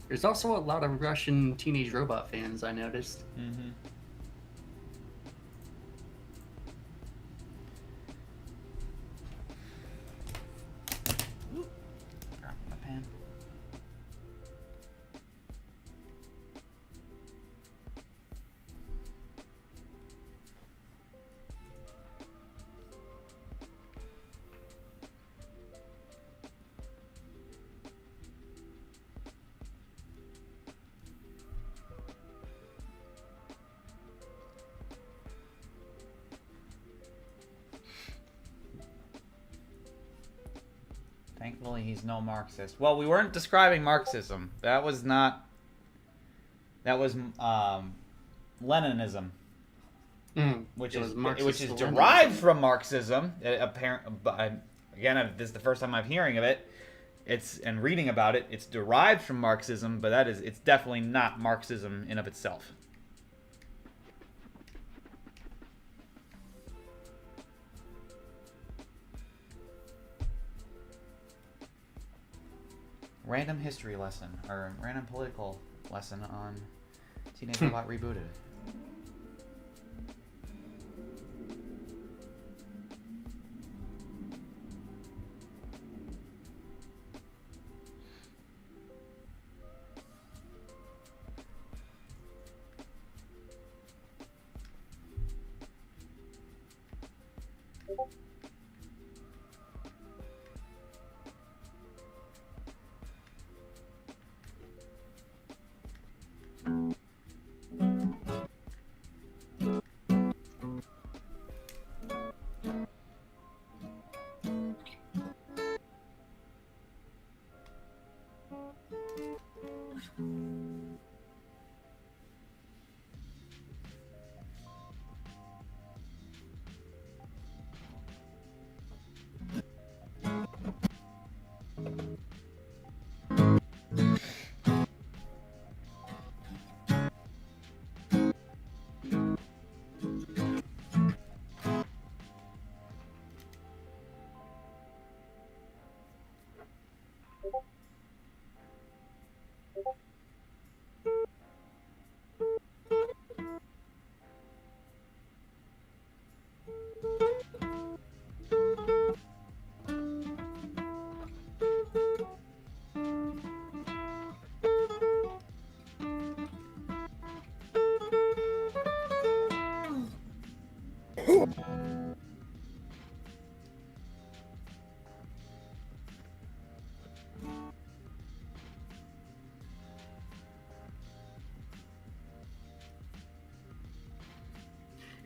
There's also a lot of Russian Teenage Robot fans, I noticed. Mm-hmm. Drop my pen. Thankfully, he's no Marxist. Well, we weren't describing Marxism. That was not... That was Leninism. Which is derived from Marxism. Again, this is the first time I'm hearing of it. And reading about it. It's derived from Marxism, but it's definitely not Marxism in of itself. Random history lesson, or random political lesson on Teenage Robot Rebooted.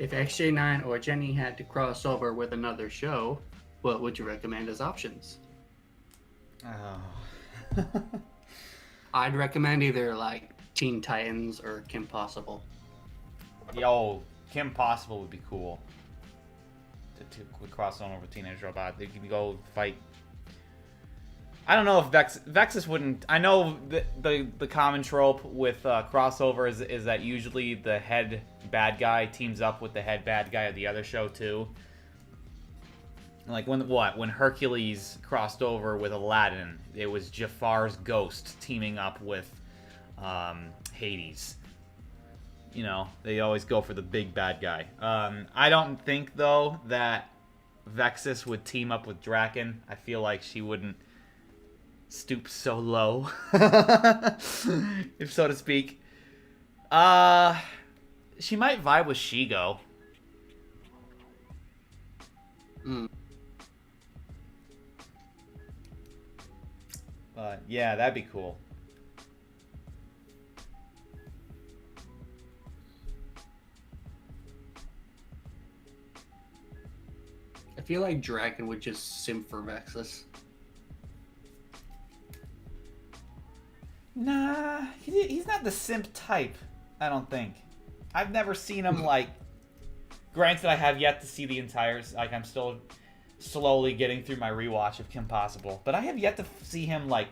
If XJ9 or Jenny had to cross over with another show, what would you recommend as options? Oh. I'd recommend either like Teen Titans or Kim Possible. Yo, Kim Possible would be cool. To cross on over Teenage Robot. They can go fight. I don't know if Vexus wouldn't. I know the common trope with crossover is that usually the head bad guy teams up with the head bad guy of the other show too. Like when Hercules crossed over with Aladdin, it was Jafar's ghost teaming up with Hades. You know, they always go for the big bad guy. I don't think though that Vexus would team up with Draken. I feel like she wouldn't stoop so low, if so to speak. She might vibe with Shigo. But yeah, that'd be cool. I feel like Draken would just simp for Vexus. Nah, he's not the simp type, I don't think. I've never seen him, like... Granted, I have yet to see the entire... Like, I'm still slowly getting through my rewatch of Kim Possible. But I have yet to see him, like,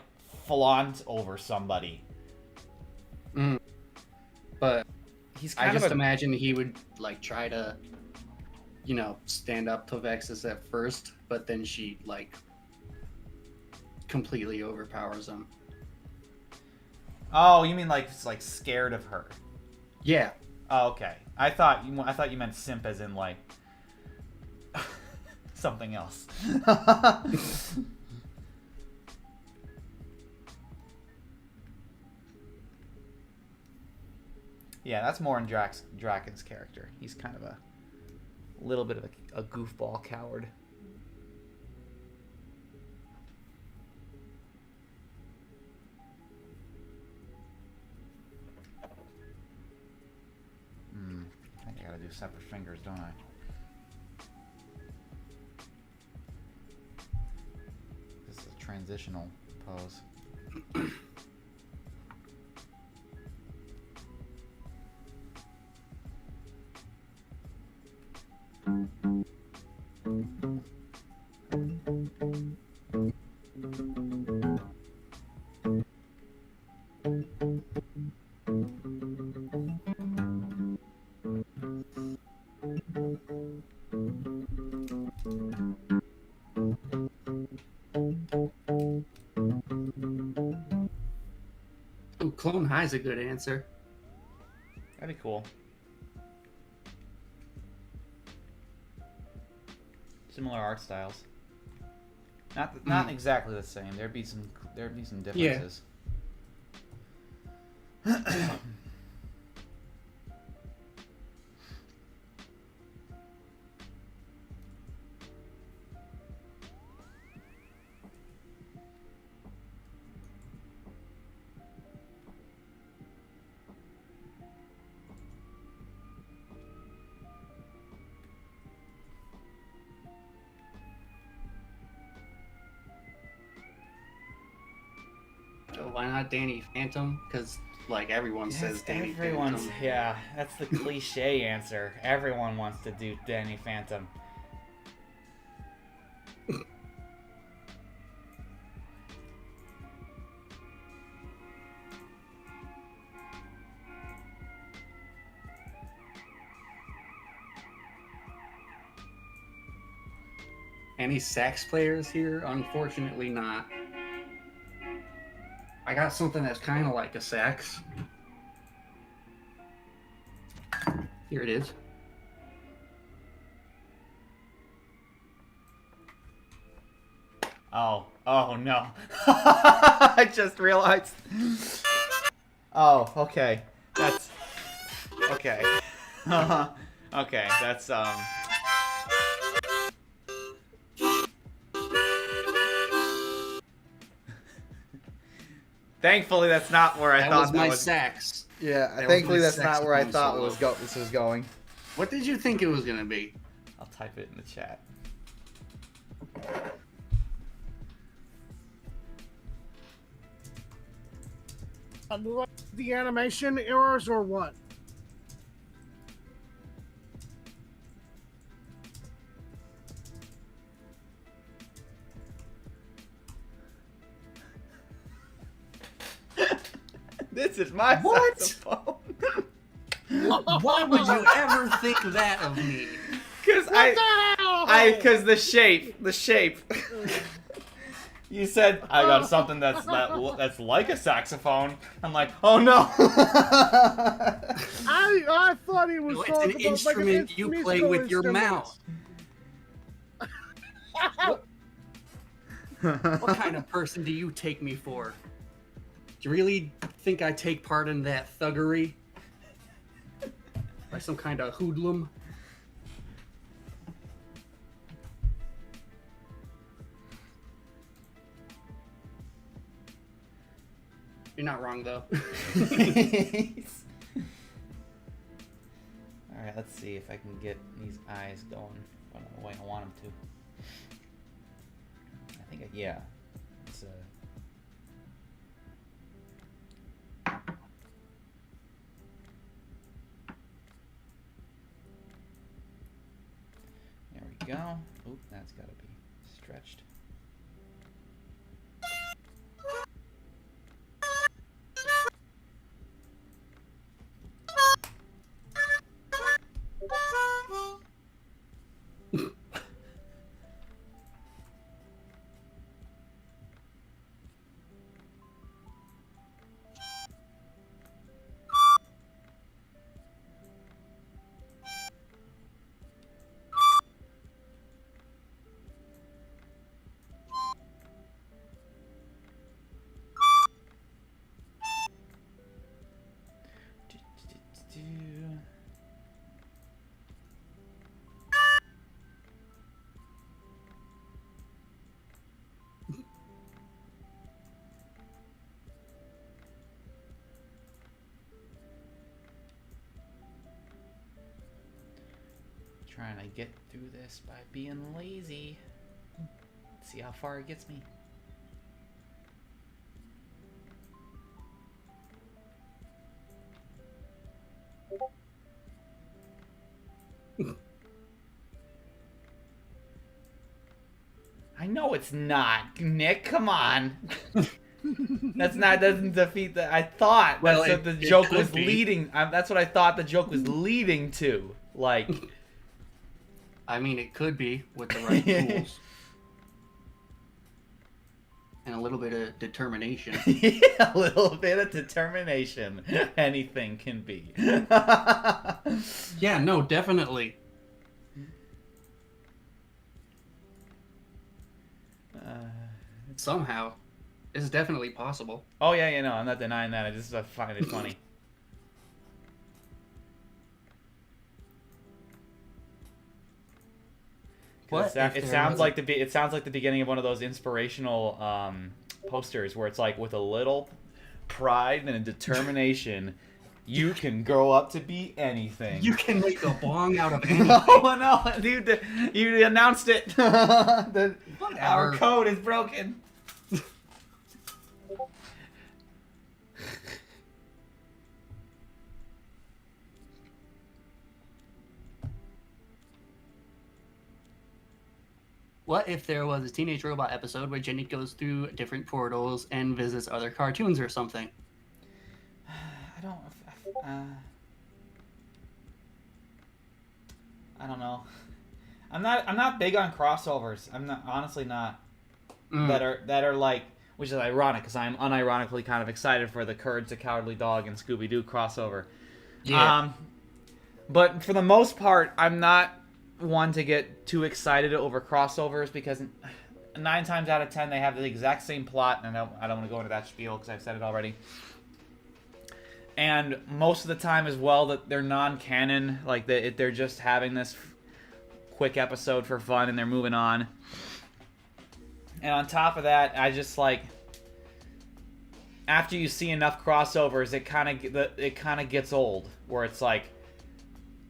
flaunt over somebody. But he's kind I of just imagine he would, like, try to, you know, stand up to Vexus at first, but then she, like, completely overpowers him. Oh, you mean like scared of her? Yeah. Oh, okay. I thought you meant simp as in like something else. Yeah, that's more in Draken's character. He's kind of a little bit of a goofball coward. I gotta do separate fingers, don't I? This is a transitional pose. Ooh, Clone High's a good answer. That'd be cool. Similar art styles. Not exactly the same. There'd be some differences. Yeah. Why not Danny Phantom? Because, like, everyone says Danny Phantom. Yeah, that's the cliche answer. Everyone wants to do Danny Phantom. Any sax players here? Unfortunately not. I got something that's kind of like a sax. Here it is. Oh no. I just realized. Oh, okay. That's okay. Okay, that's Thankfully, that's not where I thought that was my sax. Yeah, That thankfully was my that's not where I saxophone thought solo. this was going. What did you think it was gonna be? I'll type it in the chat. The animation errors or what? This is my What? saxophone. Why would you ever think that of me? Because because the shape. You said I got something that's like a saxophone. I'm like, oh no. I thought he was No, it's talking an about instrument like you musical play with your instruments. mouth. What kind of person do you take me for? Do you really think I take part in that thuggery? Like some kind of hoodlum? You're not wrong, though. Alright, let's see if I can get these eyes going the way I want them to. I think, yeah. It's There we go. Oop, that's got to be stretched. Trying to get through this by being lazy. Let's see how far it gets me. I know it's not, Nick. Come on. Doesn't defeat the. I thought that's what the joke was leading. That's what I thought the joke was leading to. Like. I mean, it could be with the right tools. And a little bit of determination. Yeah, a little bit of determination. Anything can be. Yeah, no, definitely. Somehow. It's definitely possible. Oh, yeah, you know, I'm not denying that. I just find it funny. What it sounds like the beginning of one of those inspirational posters where it's like, with a little pride and a determination, you can grow up to be anything. You can make a bong out of anything. No, dude, you announced it. Our code is broken. What if there was a Teenage Robot episode where Jenny goes through different portals and visits other cartoons or something? I don't know. I'm not big on crossovers. I'm not, honestly not. That are like, which is ironic because I'm unironically kind of excited for the Courage the Cowardly Dog and Scooby-Doo crossover. Yeah. But for the most part, I'm not one to get too excited over crossovers because 9 times out of 10 they have the exact same plot, and I don't want to go into that spiel because I've said it already. And most of the time as well that they're non-canon, like they're just having this quick episode for fun and they're moving on. And on top of that, I just like, after you see enough crossovers, it kind of gets old, where it's like,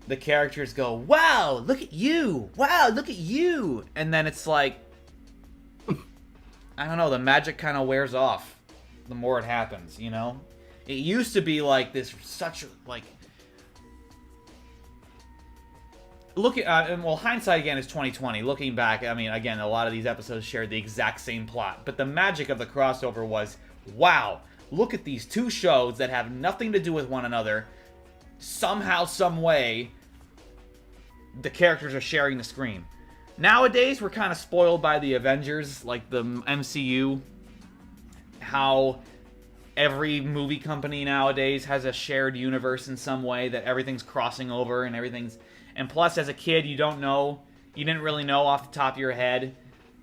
the characters go, "Wow, look at you! Wow, look at you!" And then it's like, I don't know, the magic kind of wears off the more it happens, you know? It used to be like this, such like, look at well, hindsight again is 2020. Looking back, I mean, again, a lot of these episodes shared the exact same plot, but the magic of the crossover was, wow, look at these two shows that have nothing to do with one another. Somehow, some way, the characters are sharing the screen. Nowadays, we're kind of spoiled by the Avengers, like the MCU. How every movie company nowadays has a shared universe in some way, that everything's crossing over and everything's... And plus, as a kid, you didn't really know off the top of your head,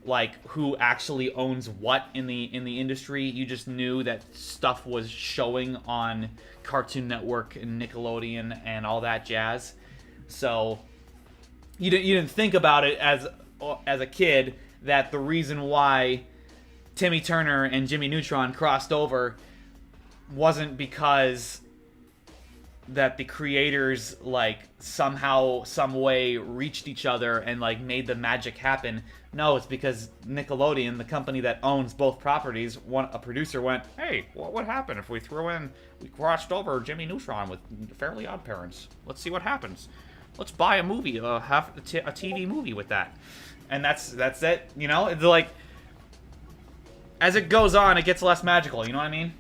like, who actually owns what in the industry. You just knew that stuff was showing on Cartoon Network and Nickelodeon and all that jazz. So you didn't think about it as a kid, that the reason why Timmy Turner and Jimmy Neutron crossed over wasn't because that the creators, like, somehow, some way reached each other and, like, made the magic happen. No, it's because Nickelodeon, the company that owns both properties, a producer went, "Hey, what would happen if we crossed over Jimmy Neutron with Fairly Odd Parents? Let's see what happens. Let's buy a movie, a TV movie with that." And that's it, you know? It's like, as it goes on, it gets less magical, you know what I mean?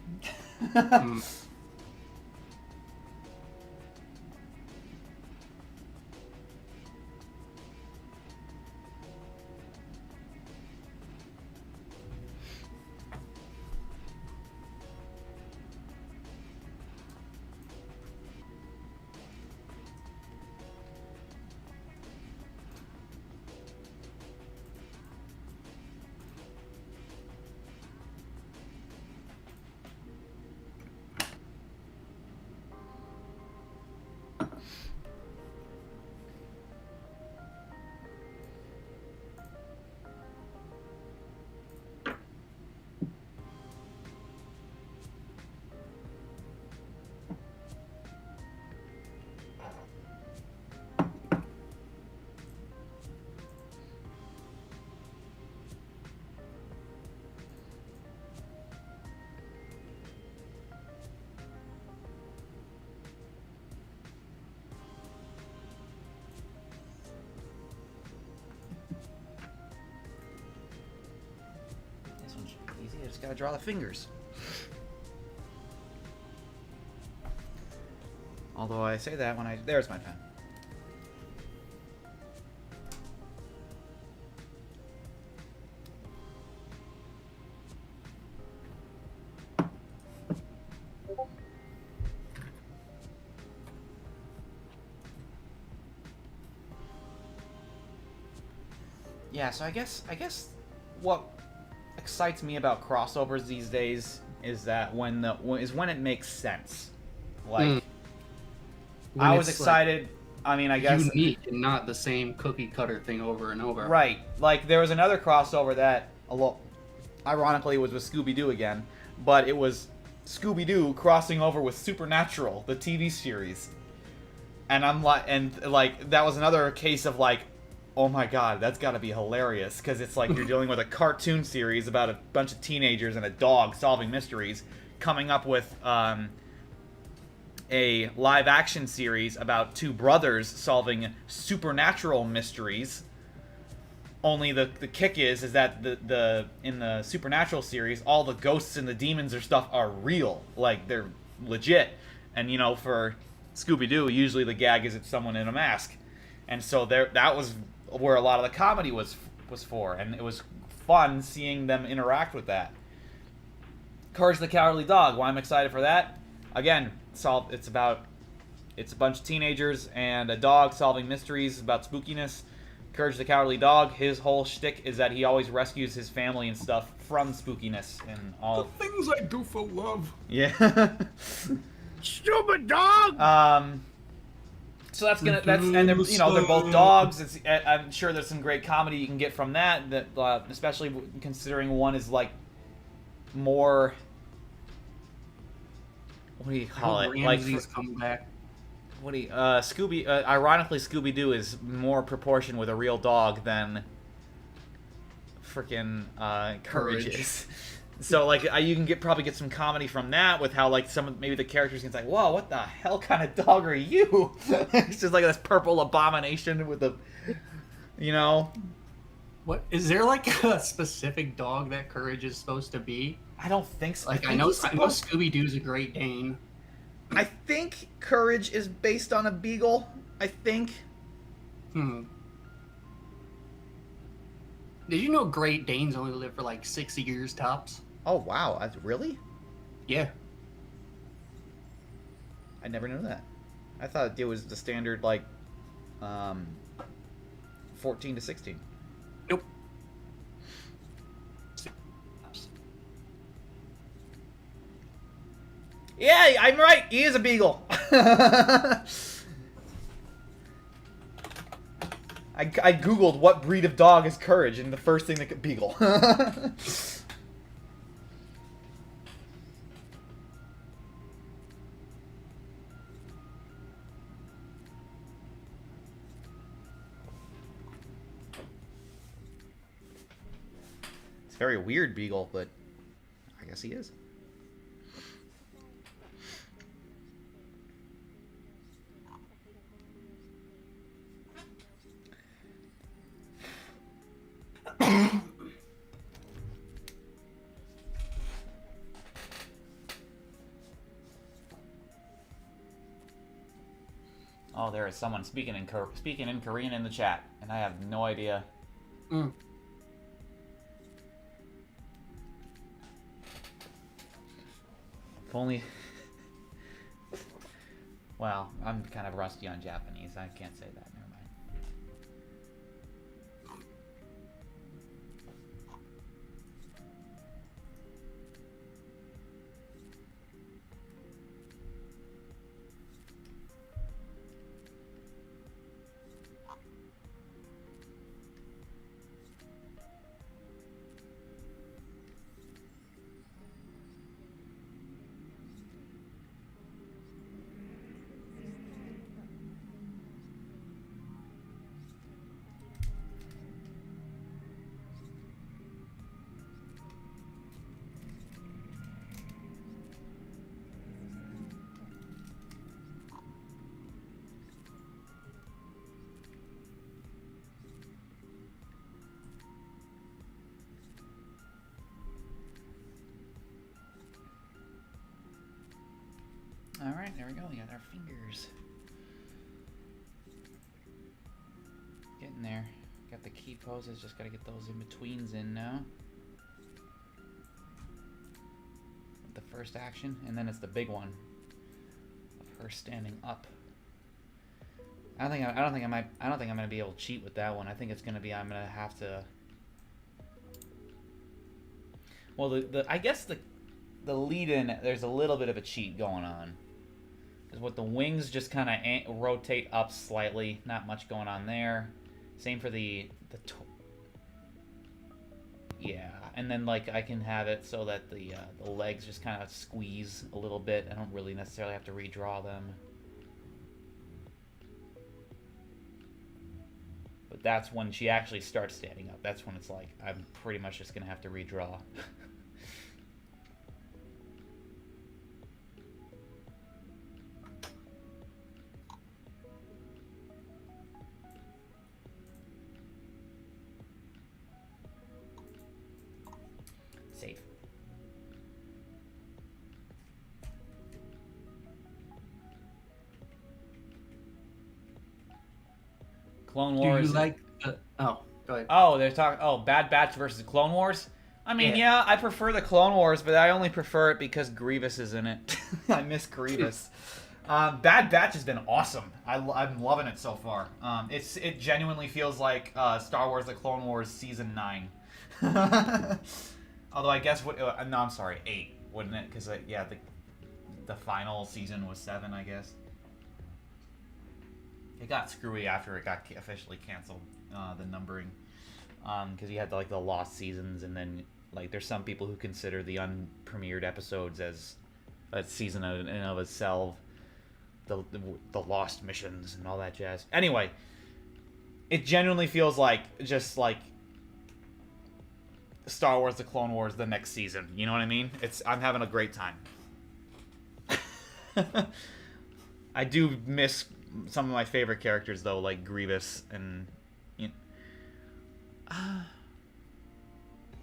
Just gotta draw the fingers. Although I say that when there's my pen. Yeah, so I guess what excites me about crossovers these days is that when it makes sense. Like, I was excited. Like, I mean, I guess unique and not the same cookie cutter thing over and over. Right. Like, there was another crossover that, ironically, was with Scooby-Doo again, but it was Scooby-Doo crossing over with Supernatural, the TV series. And that was another case of like, oh my god, that's got to be hilarious, because it's like you're dealing with a cartoon series about a bunch of teenagers and a dog solving mysteries, coming up with a live-action series about two brothers solving supernatural mysteries. Only the kick is that in the Supernatural series, all the ghosts and the demons or stuff are real, like they're legit. And you know, for Scooby-Doo, usually the gag is it's someone in a mask, and so that was where a lot of the comedy was for, and it was fun seeing them interact with that. Courage the Cowardly Dog. Why I'm excited for that? Again, it's a bunch of teenagers and a dog solving mysteries about spookiness. Courage the Cowardly Dog, his whole shtick is that he always rescues his family and stuff from spookiness and all. The things I do for love. Yeah. Stupid dog! So and they're both dogs. I'm sure there's some great comedy you can get from that. Especially considering one is like more. What do you call it? Ramsey's come back. what do you, Scooby, ironically, Scooby-Doo is more proportion with a real dog than freaking Courage is. So like you can probably get some comedy from that with how like maybe the characters can say, "Whoa, what the hell kind of dog are you?" It's just like this purple abomination with a, you know. What is there like a specific dog that Courage is supposed to be? I don't think so. Like I know Scooby-Doo's a Great Dane. I think Courage is based on a beagle. I think. Did you know Great Danes only live for like 6 years tops? Oh wow, really? Yeah. I never knew that. I thought it was the standard like 14 to 16. Nope. Yeah, I'm right. He is a beagle. I googled what breed of dog is Courage, and the first thing that could beagle. It's a very weird beagle, but I guess he is. Oh, there is someone speaking in Korean in the chat, and I have no idea. If only. Well, I'm kind of rusty on Japanese. I can't say that. Never mind. Alright, there we go. We got our fingers. Getting there. Got the key poses, just gotta get those in-betweens in now. The first action, and then it's the big one of her standing up. I don't think I'm gonna be able to cheat with that one. I think it's gonna be I'm gonna have to. Well, I guess the lead-in, there's a little bit of a cheat going on. Because with the wings just kind of rotate up slightly, not much going on there. Same for yeah, and then like I can have it so that the legs just kind of squeeze a little bit. I don't really necessarily have to redraw them. But that's when she actually starts standing up. That's when it's like I'm pretty much just gonna have to redraw. Safe. Clone Wars. Do you like oh, go ahead. Oh, they're talking. Oh, Bad Batch versus Clone Wars. I mean, yeah, I prefer the Clone Wars, but I only prefer it because Grievous is in it. I miss Grievous. Bad Batch has been awesome. I'm loving it so far. It genuinely feels like Star Wars: The Clone Wars Season 9. Although I guess no, I'm sorry, 8, wouldn't it? Because yeah, the final season was 7, I guess. It got screwy after it got officially canceled, the numbering, because you had like the lost seasons, and then like there's some people who consider the unpremiered episodes as a season in and of itself. the lost missions and all that jazz. Anyway, it genuinely feels like just like Star Wars: The Clone Wars the next season. You know what I mean? I'm having a great time. I do miss some of my favorite characters though, like Grievous and.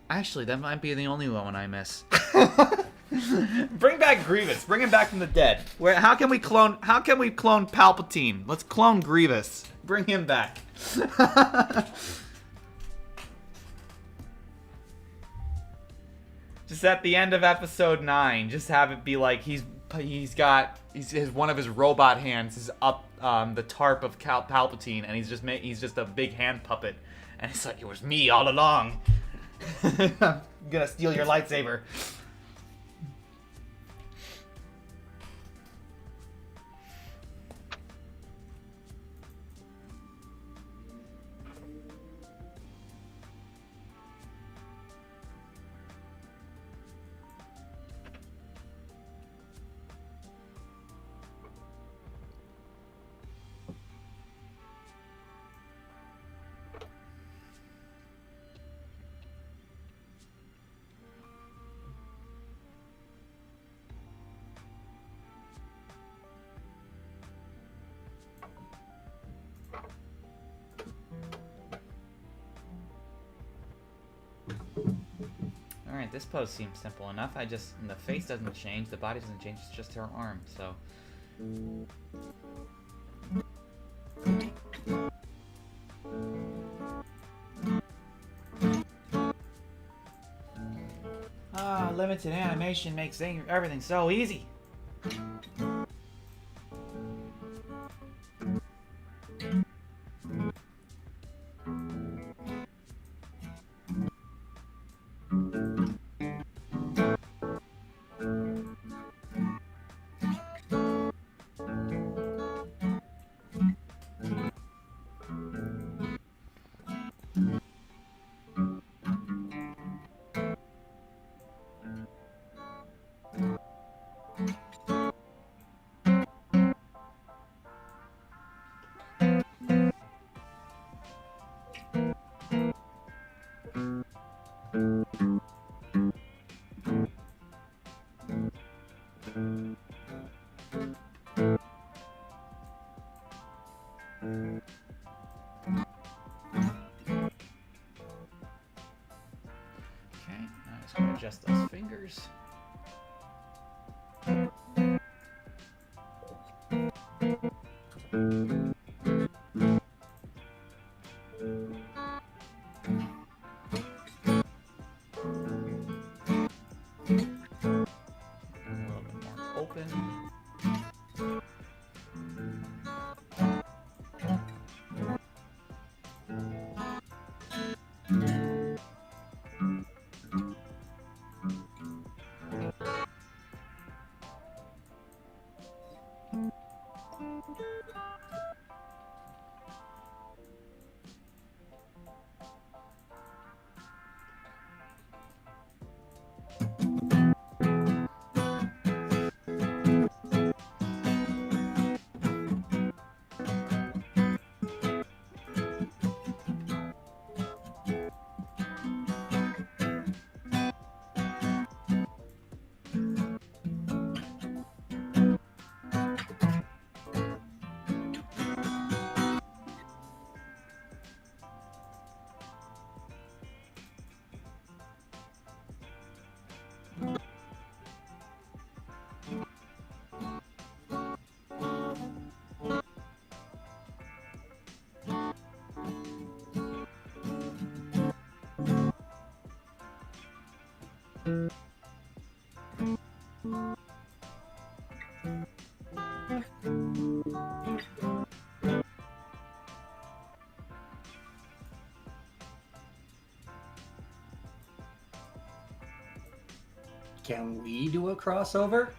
Actually, that might be the only one I miss. Bring back Grievous. Bring him back from the dead. How can we clone Palpatine? Let's clone Grievous. Bring him back. Just at the end of episode 9, just have it be like he's one of his robot hands is up the tarp of Palpatine, and he's just a big hand puppet, and it's like, it was me all along. I'm gonna steal your lightsaber. Alright, this pose seems simple enough. The face doesn't change, the body doesn't change, it's just her arm, so. Limited animation makes everything so easy. Adjust those fingers. Can we do a crossover?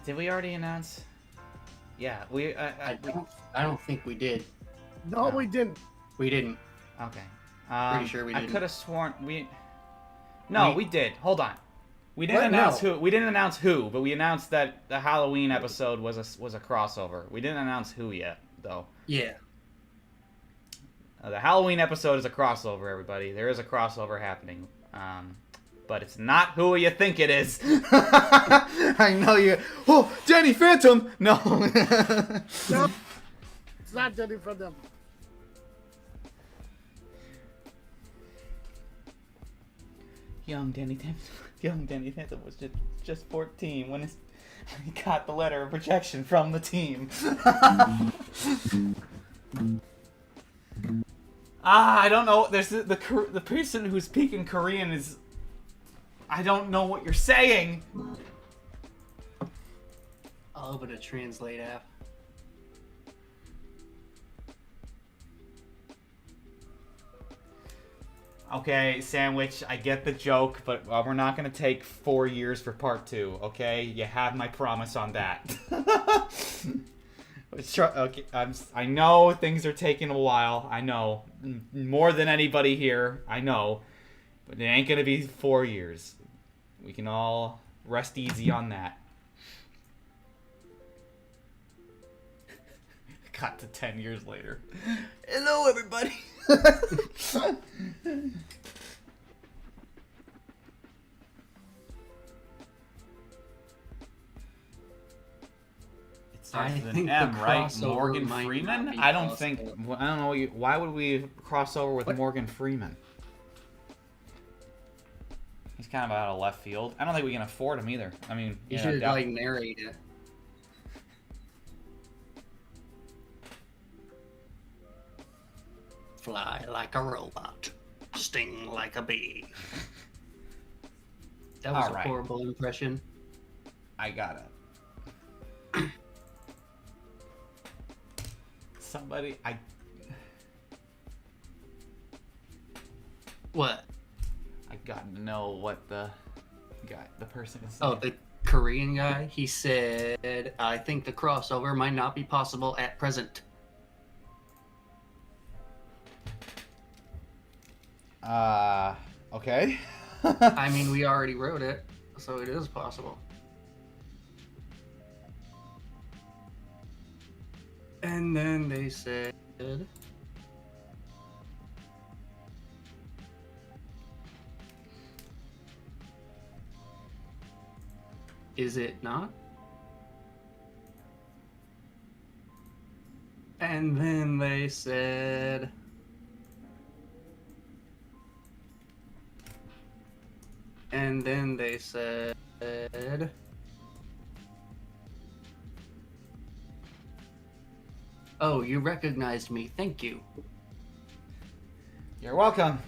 Did we already announce? Yeah, I don't think we did. No, we didn't. We didn't. Okay. Pretty sure we didn't. I could have sworn we. No, we did. Hold on. We didn't What? announce No. who. We didn't announce who, but we announced that the Halloween episode was a crossover. We didn't announce who yet, though. Yeah. The Halloween episode is a crossover, everybody. There is a crossover happening. But it's not who you think it is. I know you. Oh, Danny Phantom! No. No, it's not Danny Phantom. Young Danny Phantom was just 14 when he got the letter of rejection from the team. I don't know. There's the person who's speaking Korean is. I don't know what you're saying. I'll open a translate app. Okay, Sandwich, I get the joke, but we're not going to take 4 years for part 2, okay? You have my promise on that. Okay, I know things are taking a while. I know. More than anybody here. I know. But it ain't going to be 4 years. We can all rest easy on that. Got to 10 years later. Hello, everybody. It starts with an M, right? Morgan Freeman? I don't think. I don't know. Why would we cross over with Morgan Freeman? He's kind of out of left field. I don't think we can afford him either. I mean, You should like narrate it. Fly like a robot, sting like a bee. That was a horrible impression. I got it. Somebody, What? I got to know what the person is saying. Oh, the Korean guy? He said, I think the crossover might not be possible at present. Okay. I mean, we already wrote it, so it is possible. And then they said... Is it not? And then they said... And then they said... Oh, you recognized me. Thank you. You're welcome.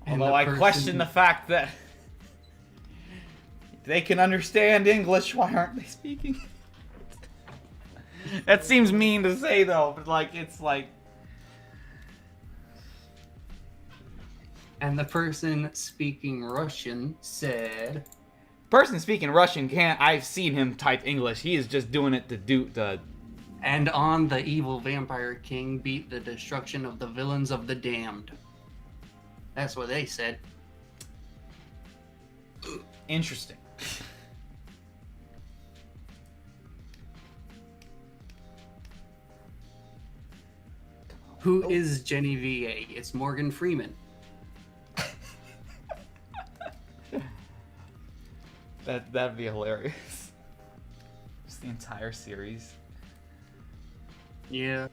Although I question the fact that they can understand English, why aren't they speaking? That seems mean to say though, but like it's like. And the person speaking Russian said. Person speaking Russian can't. I've seen him type English. He is just doing it to do the. And on the evil vampire king beat the destruction of the villains of the damned. That's what they said. Interesting. Who is Jenny VA? It's Morgan Freeman. That'd be hilarious. Just the entire series. Yeah.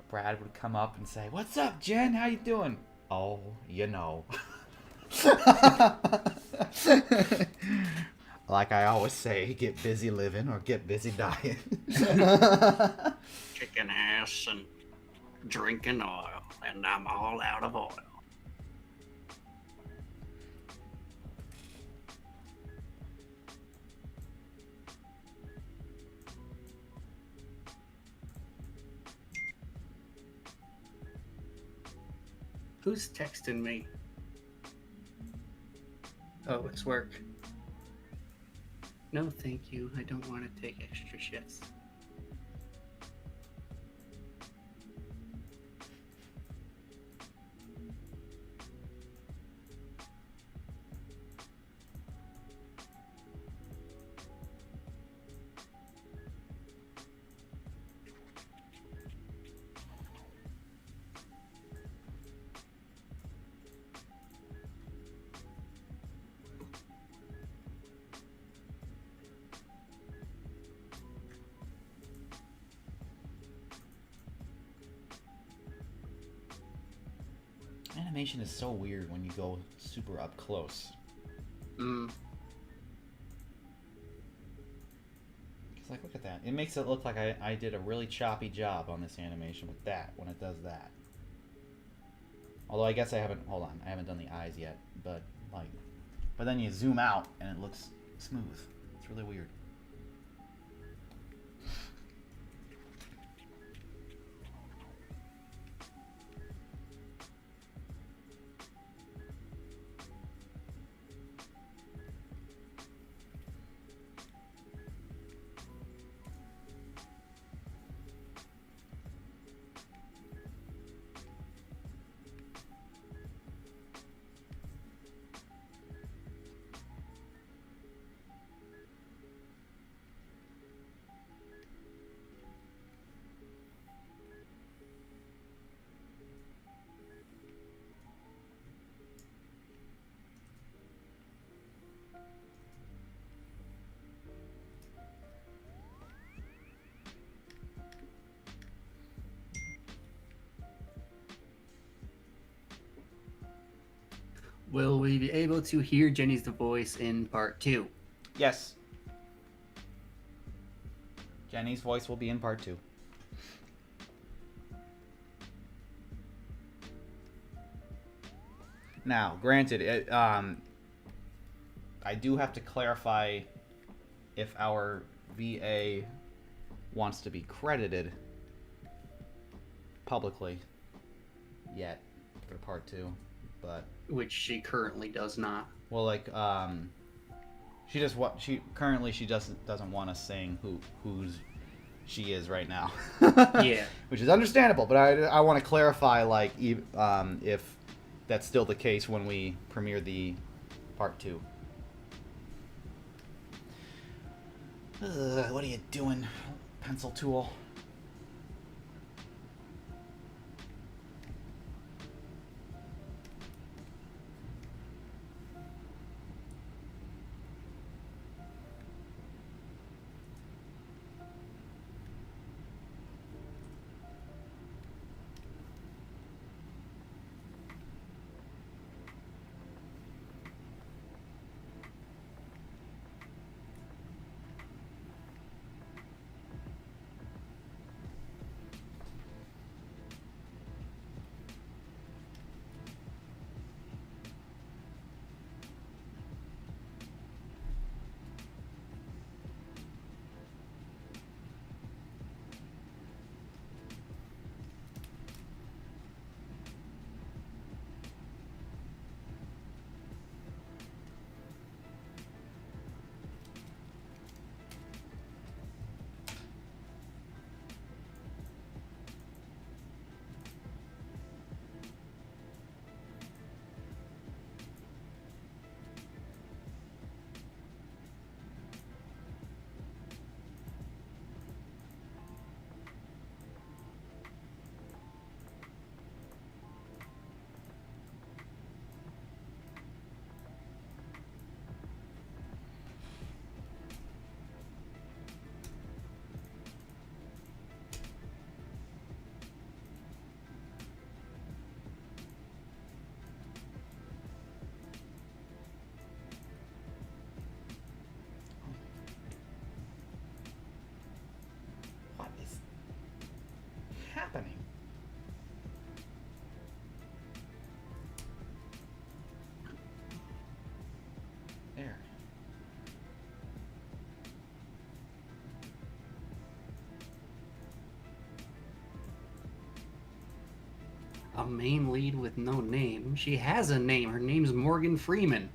Brad would come up and say, "What's up, Jen? How you doing?" "Oh, you know." Like I always say, get busy living or get busy dying. Chicken ass and drinking oil, and I'm all out of oil. Who's texting me? Oh, it's work. No, thank you. I don't want to take extra shifts. animation is so weird when you go super up close. Mm. It's like, look at that. It makes it look like I did a really choppy job on this animation with that when it does that. Although I guess I haven't, hold on, I haven't done the eyes yet, but like, but then you zoom out and it looks smooth. It's really weird. Will we be able to hear Jenny's voice in part 2? Yes. Jenny's voice will be in part 2. Now, granted, I do have to clarify if our VA wants to be credited publicly yet for part 2, but Which she currently does not. well, like she just she doesn't want to sing who's she is right now. Yeah. Which is understandable, but I want to clarify like if that's still the case when we premiere the part 2. What are you doing, pencil tool? What is happening? There. A main lead with no name. She has a name. Her name's Morgan Freeman.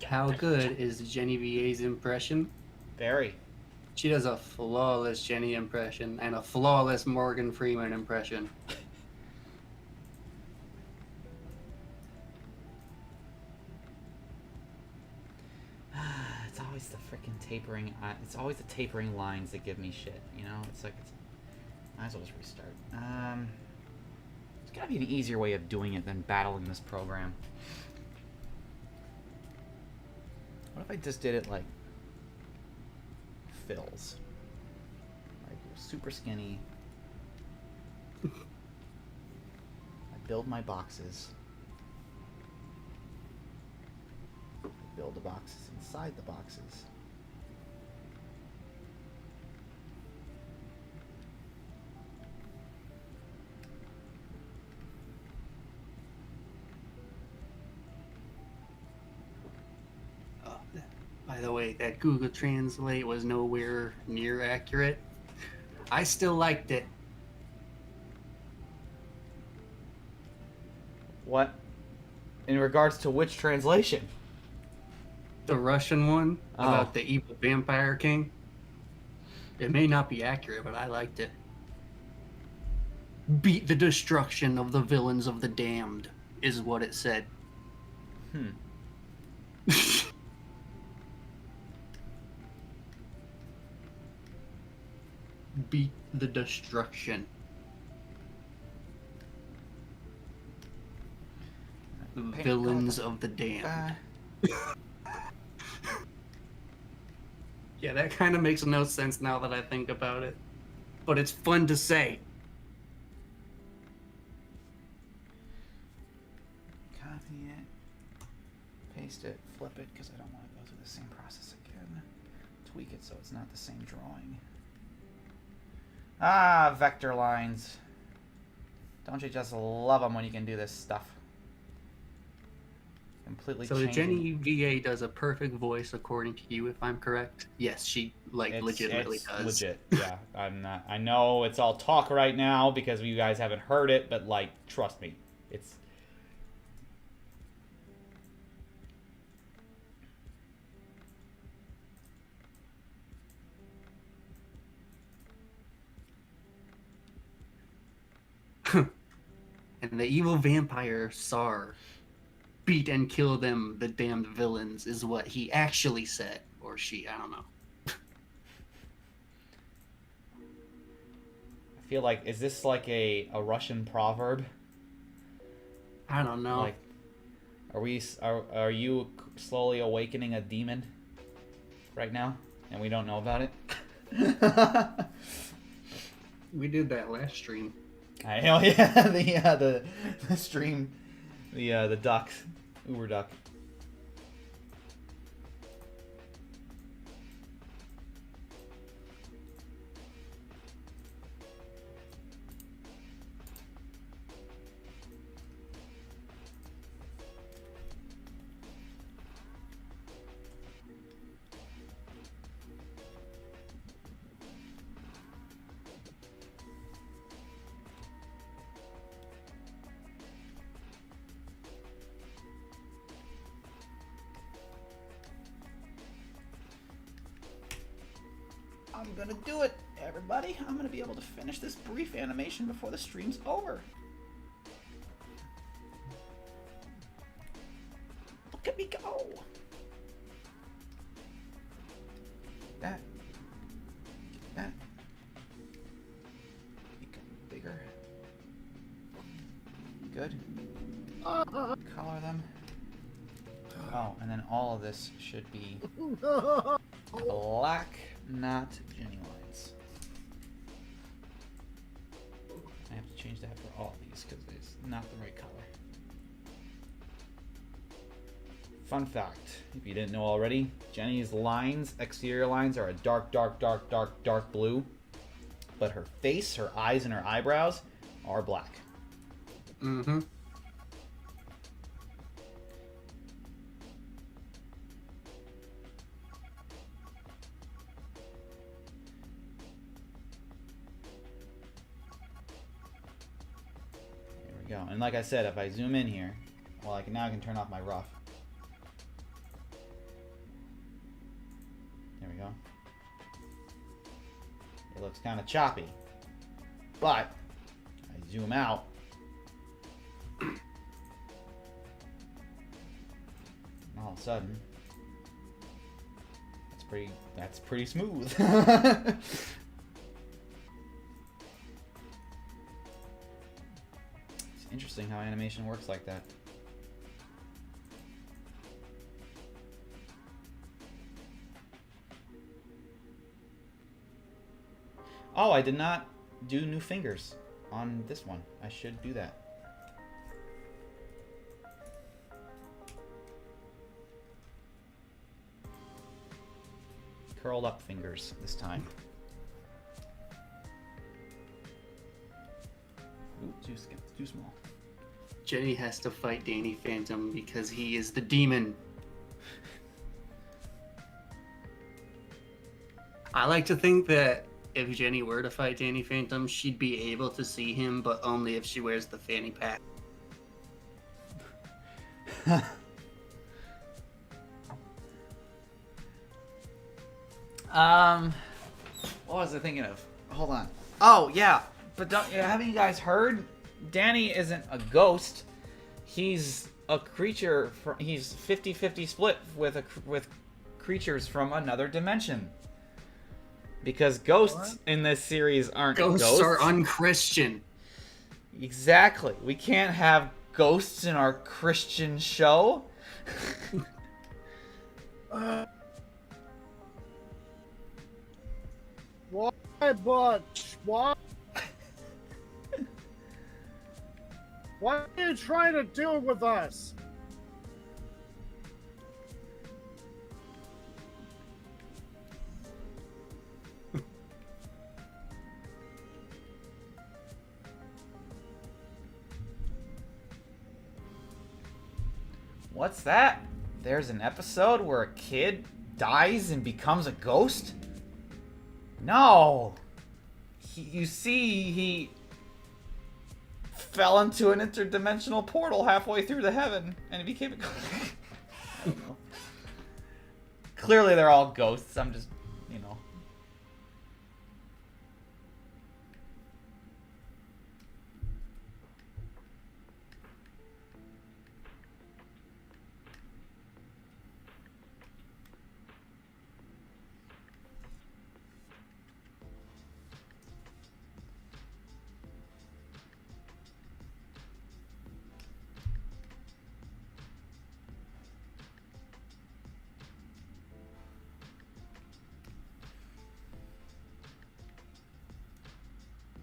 How good is Jenny VA's impression? Very. She does a flawless Jenny impression and a flawless Morgan Freeman impression. It's always the freaking tapering. It's always the tapering lines that give me shit. You know, it's like might as well just restart. There's gotta be an easier way of doing it than battling this program. What if I just did it like fills? Like you're super skinny. I build my boxes. I build the boxes inside the boxes. By the way, that Google Translate was nowhere near accurate. I still liked it. What? In regards to which translation? The Russian one Oh. about the evil vampire king. It may not be accurate, but I liked it. Beat the destruction of the villains of the damned, is what it said. Beat the destruction. The villains of the damned. Yeah, that kind of makes no sense now that I think about it. But it's fun to say. Copy it, paste it, flip it, because I don't want to go through the same process again. Tweak it so it's not the same drawing. Ah, vector lines. Don't you just love them when you can do this stuff? Completely So the changing. Jenny VA does a perfect voice according to you, if I'm correct. Yes, she legitimately it's does. legit. Yeah, I'm not. I know it's all talk right now because you guys haven't heard it, but like, trust me, it's. And the evil vampire Sar beat and kill them, the damned villains, is what he actually said. Or she, I don't know. I feel like, is this like a Russian proverb? I don't know. Like, are you slowly awakening a demon right now, and we don't know about it? We did that last stream. I know, yeah, the stream, the duck, Uber duck. I'm gonna do it, everybody. I'm gonna be able to finish this brief animation before the stream's over. Look at me go! That. That. Become bigger. Good. Color them. Oh, and then all of this should be black, not genuines. I have to change that for all of these because it's not the right color. Fun fact, if you didn't know already, Jenny's lines, exterior lines, are a dark, dark, dark, dark, dark blue. But her face, her eyes, and her eyebrows are black. Mm-hmm. There we go. And like I said, if I zoom in here, well, I can turn off my rough. There we go. It looks kind of choppy, but I zoom out. And all of a sudden, that's pretty smooth. It's interesting how animation works like that. Oh, I did not do new fingers on this one. I should do that. Curled up fingers this time. Ooh, too small. Jenny has to fight Danny Phantom because he is the demon. I like to think that if Jenny were to fight Danny Phantom, she'd be able to see him, but only if she wears the fanny pack. What was I thinking of? Hold on. Oh, yeah. But haven't you guys heard? Danny isn't a ghost. He's a creature. He's 50-50 split with creatures from another dimension. Because ghosts in this series aren't ghosts. Ghosts are unchristian. Exactly. We can't have ghosts in our Christian show. Why, Butch? Why? Why are you trying to do it with us? What's that? There's an episode where a kid dies and becomes a ghost? No! You see, he fell into an interdimensional portal halfway through to heaven, and he became a ghost. I don't know. Clearly they're all ghosts, I'm just, you know.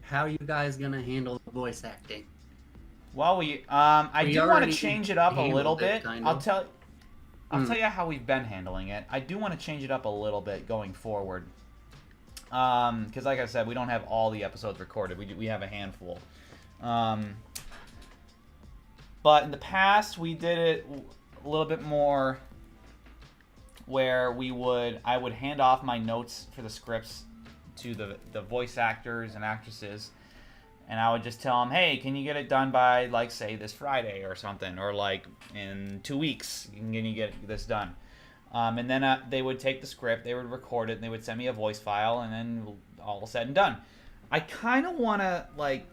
How are you guys gonna handle the voice acting? Well, I We do want to already change it up a little handled it, bit. kind I'll of. tell you how we've been handling it. I do want to change it up a little bit going forward. Because like I said, we don't have all the episodes recorded. We have a handful. But in the past, we did it a little bit more where I would hand off my notes for the scripts to the voice actors and actresses, and I would just tell them, hey, can you get it done by, like, say, this Friday or something, or like in 2 weeks, can you get this done? And then they would take the script, they would record it, and they would send me a voice file, and then all said and done. I kind of want to, like,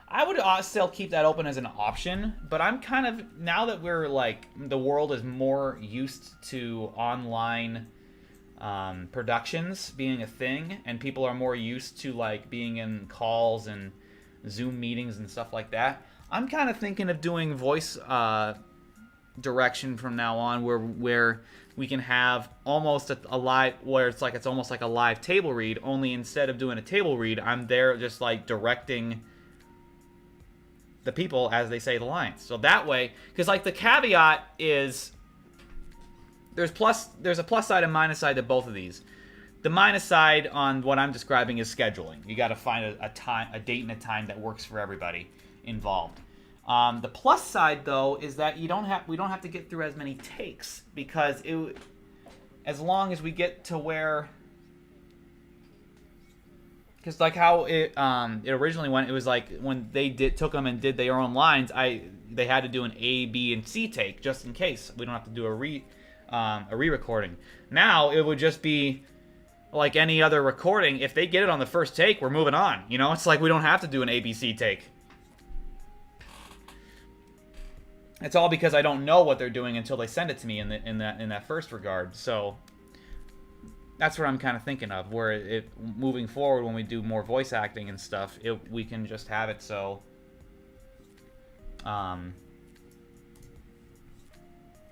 I would still keep that open as an option, but I'm kind of, now that we're, like, the world is more used to online productions being a thing, and people are more used to, like, being in calls and Zoom meetings and stuff like that, I'm kind of thinking of doing voice direction from now on, where we can have almost a live, where it's almost like a live table read, only instead of doing a table read, I'm there just, like, directing the people as they say the lines. So that way, because, like, the caveat is there's a plus side and minus side to both of these. The minus side on what I'm describing is scheduling. You got to find a date and a time that works for everybody involved. The plus side, though, is that we don't have to get through as many takes, because as long as we get to where, because like how it originally went, it was like when they took them and did their own lines, they had to do an A, B, and C take just in case we don't have to do a re-recording. Now it would just be like any other recording. If they get it on the first take, we're moving on. You know, it's like we don't have to do an ABC take. It's all because I don't know what they're doing until they send it to me in that first regard. So that's what I'm kind of thinking of, where moving forward, when we do more voice acting and stuff, we can just have it so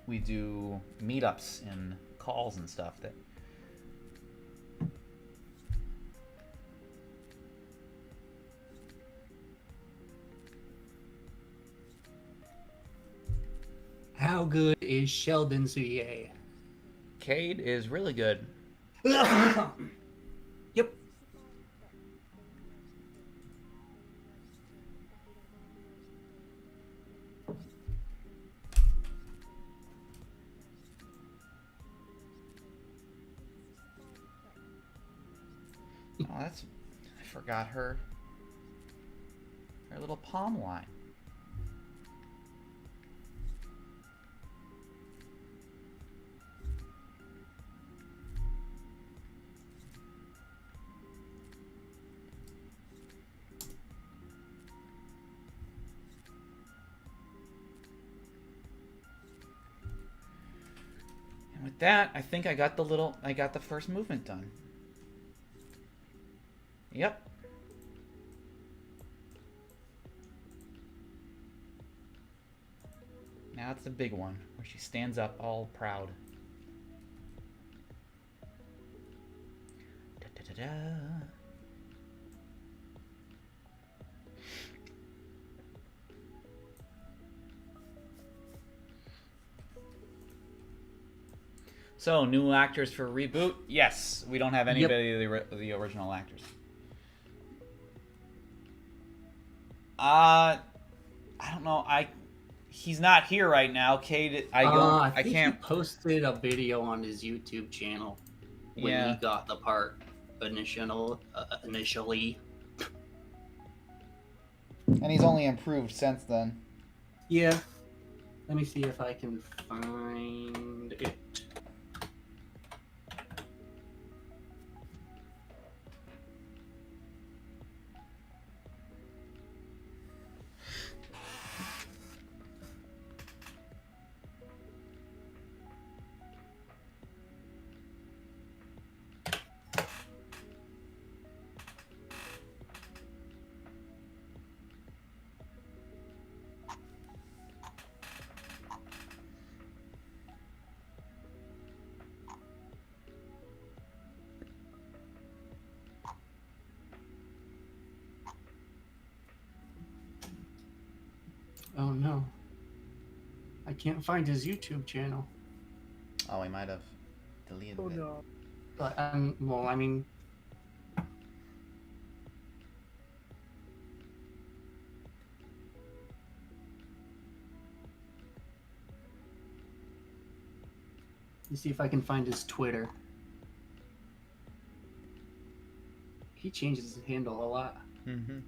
we do meetups and calls and stuff that How good is Sheldon's VA? Cade is really good. Yep. Oh, that's... I forgot her little palm line. And with that, I think I got the first movement done. Yep. Now it's the big one, where she stands up all proud. Da, da, da, da. So, new actors for reboot? Yes, we don't have anybody of the original actors. I don't know. He's not here right now. Cade, I think can't. he posted a video on his YouTube channel when he got the part initially. And he's only improved since then. Yeah. Let me see if I can find it. Oh no. I can't find his YouTube channel. Oh, he might have deleted Oh it. no. But well, I mean, let me see if I can find his Twitter. He changes his handle a lot. Mm-hmm.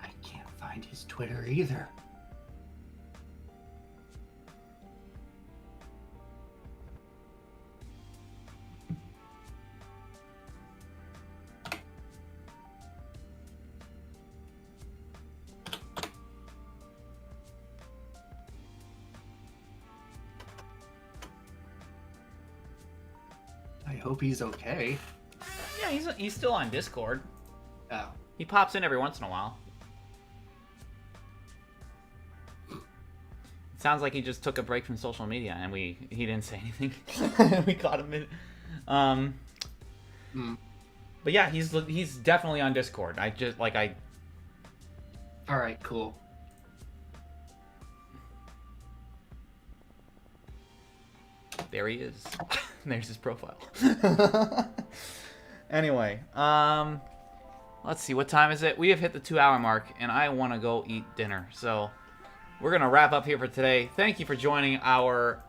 I can't find his Twitter either. I hope he's okay. Yeah, he's still on Discord. Oh. He pops in every once in a while. It sounds like he just took a break from social media, and he didn't say anything. We caught him in. But yeah, he's definitely on Discord. All right, cool. There he is. There's his profile. Anyway, let's see, what time is it? We have hit the 2-hour mark, and I want to go eat dinner. So we're going to wrap up here for today. Thank you for joining our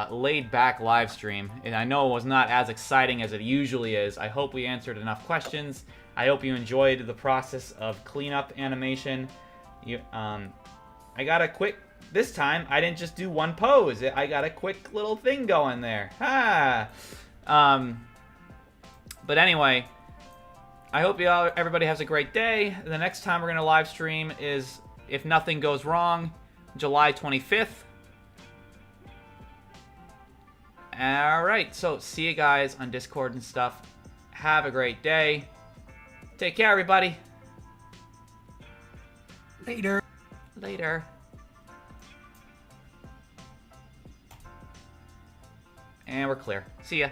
laid-back live stream. And I know it was not as exciting as it usually is. I hope we answered enough questions. I hope you enjoyed the process of cleanup animation. I got a quick... This time, I didn't just do one pose. I got a quick little thing going there. Ha! But anyway, I hope everybody has a great day. The next time we're going to live stream is, if nothing goes wrong, July 25th. Alright, so see you guys on Discord and stuff. Have a great day. Take care, everybody. Later. Later. And we're clear. See ya.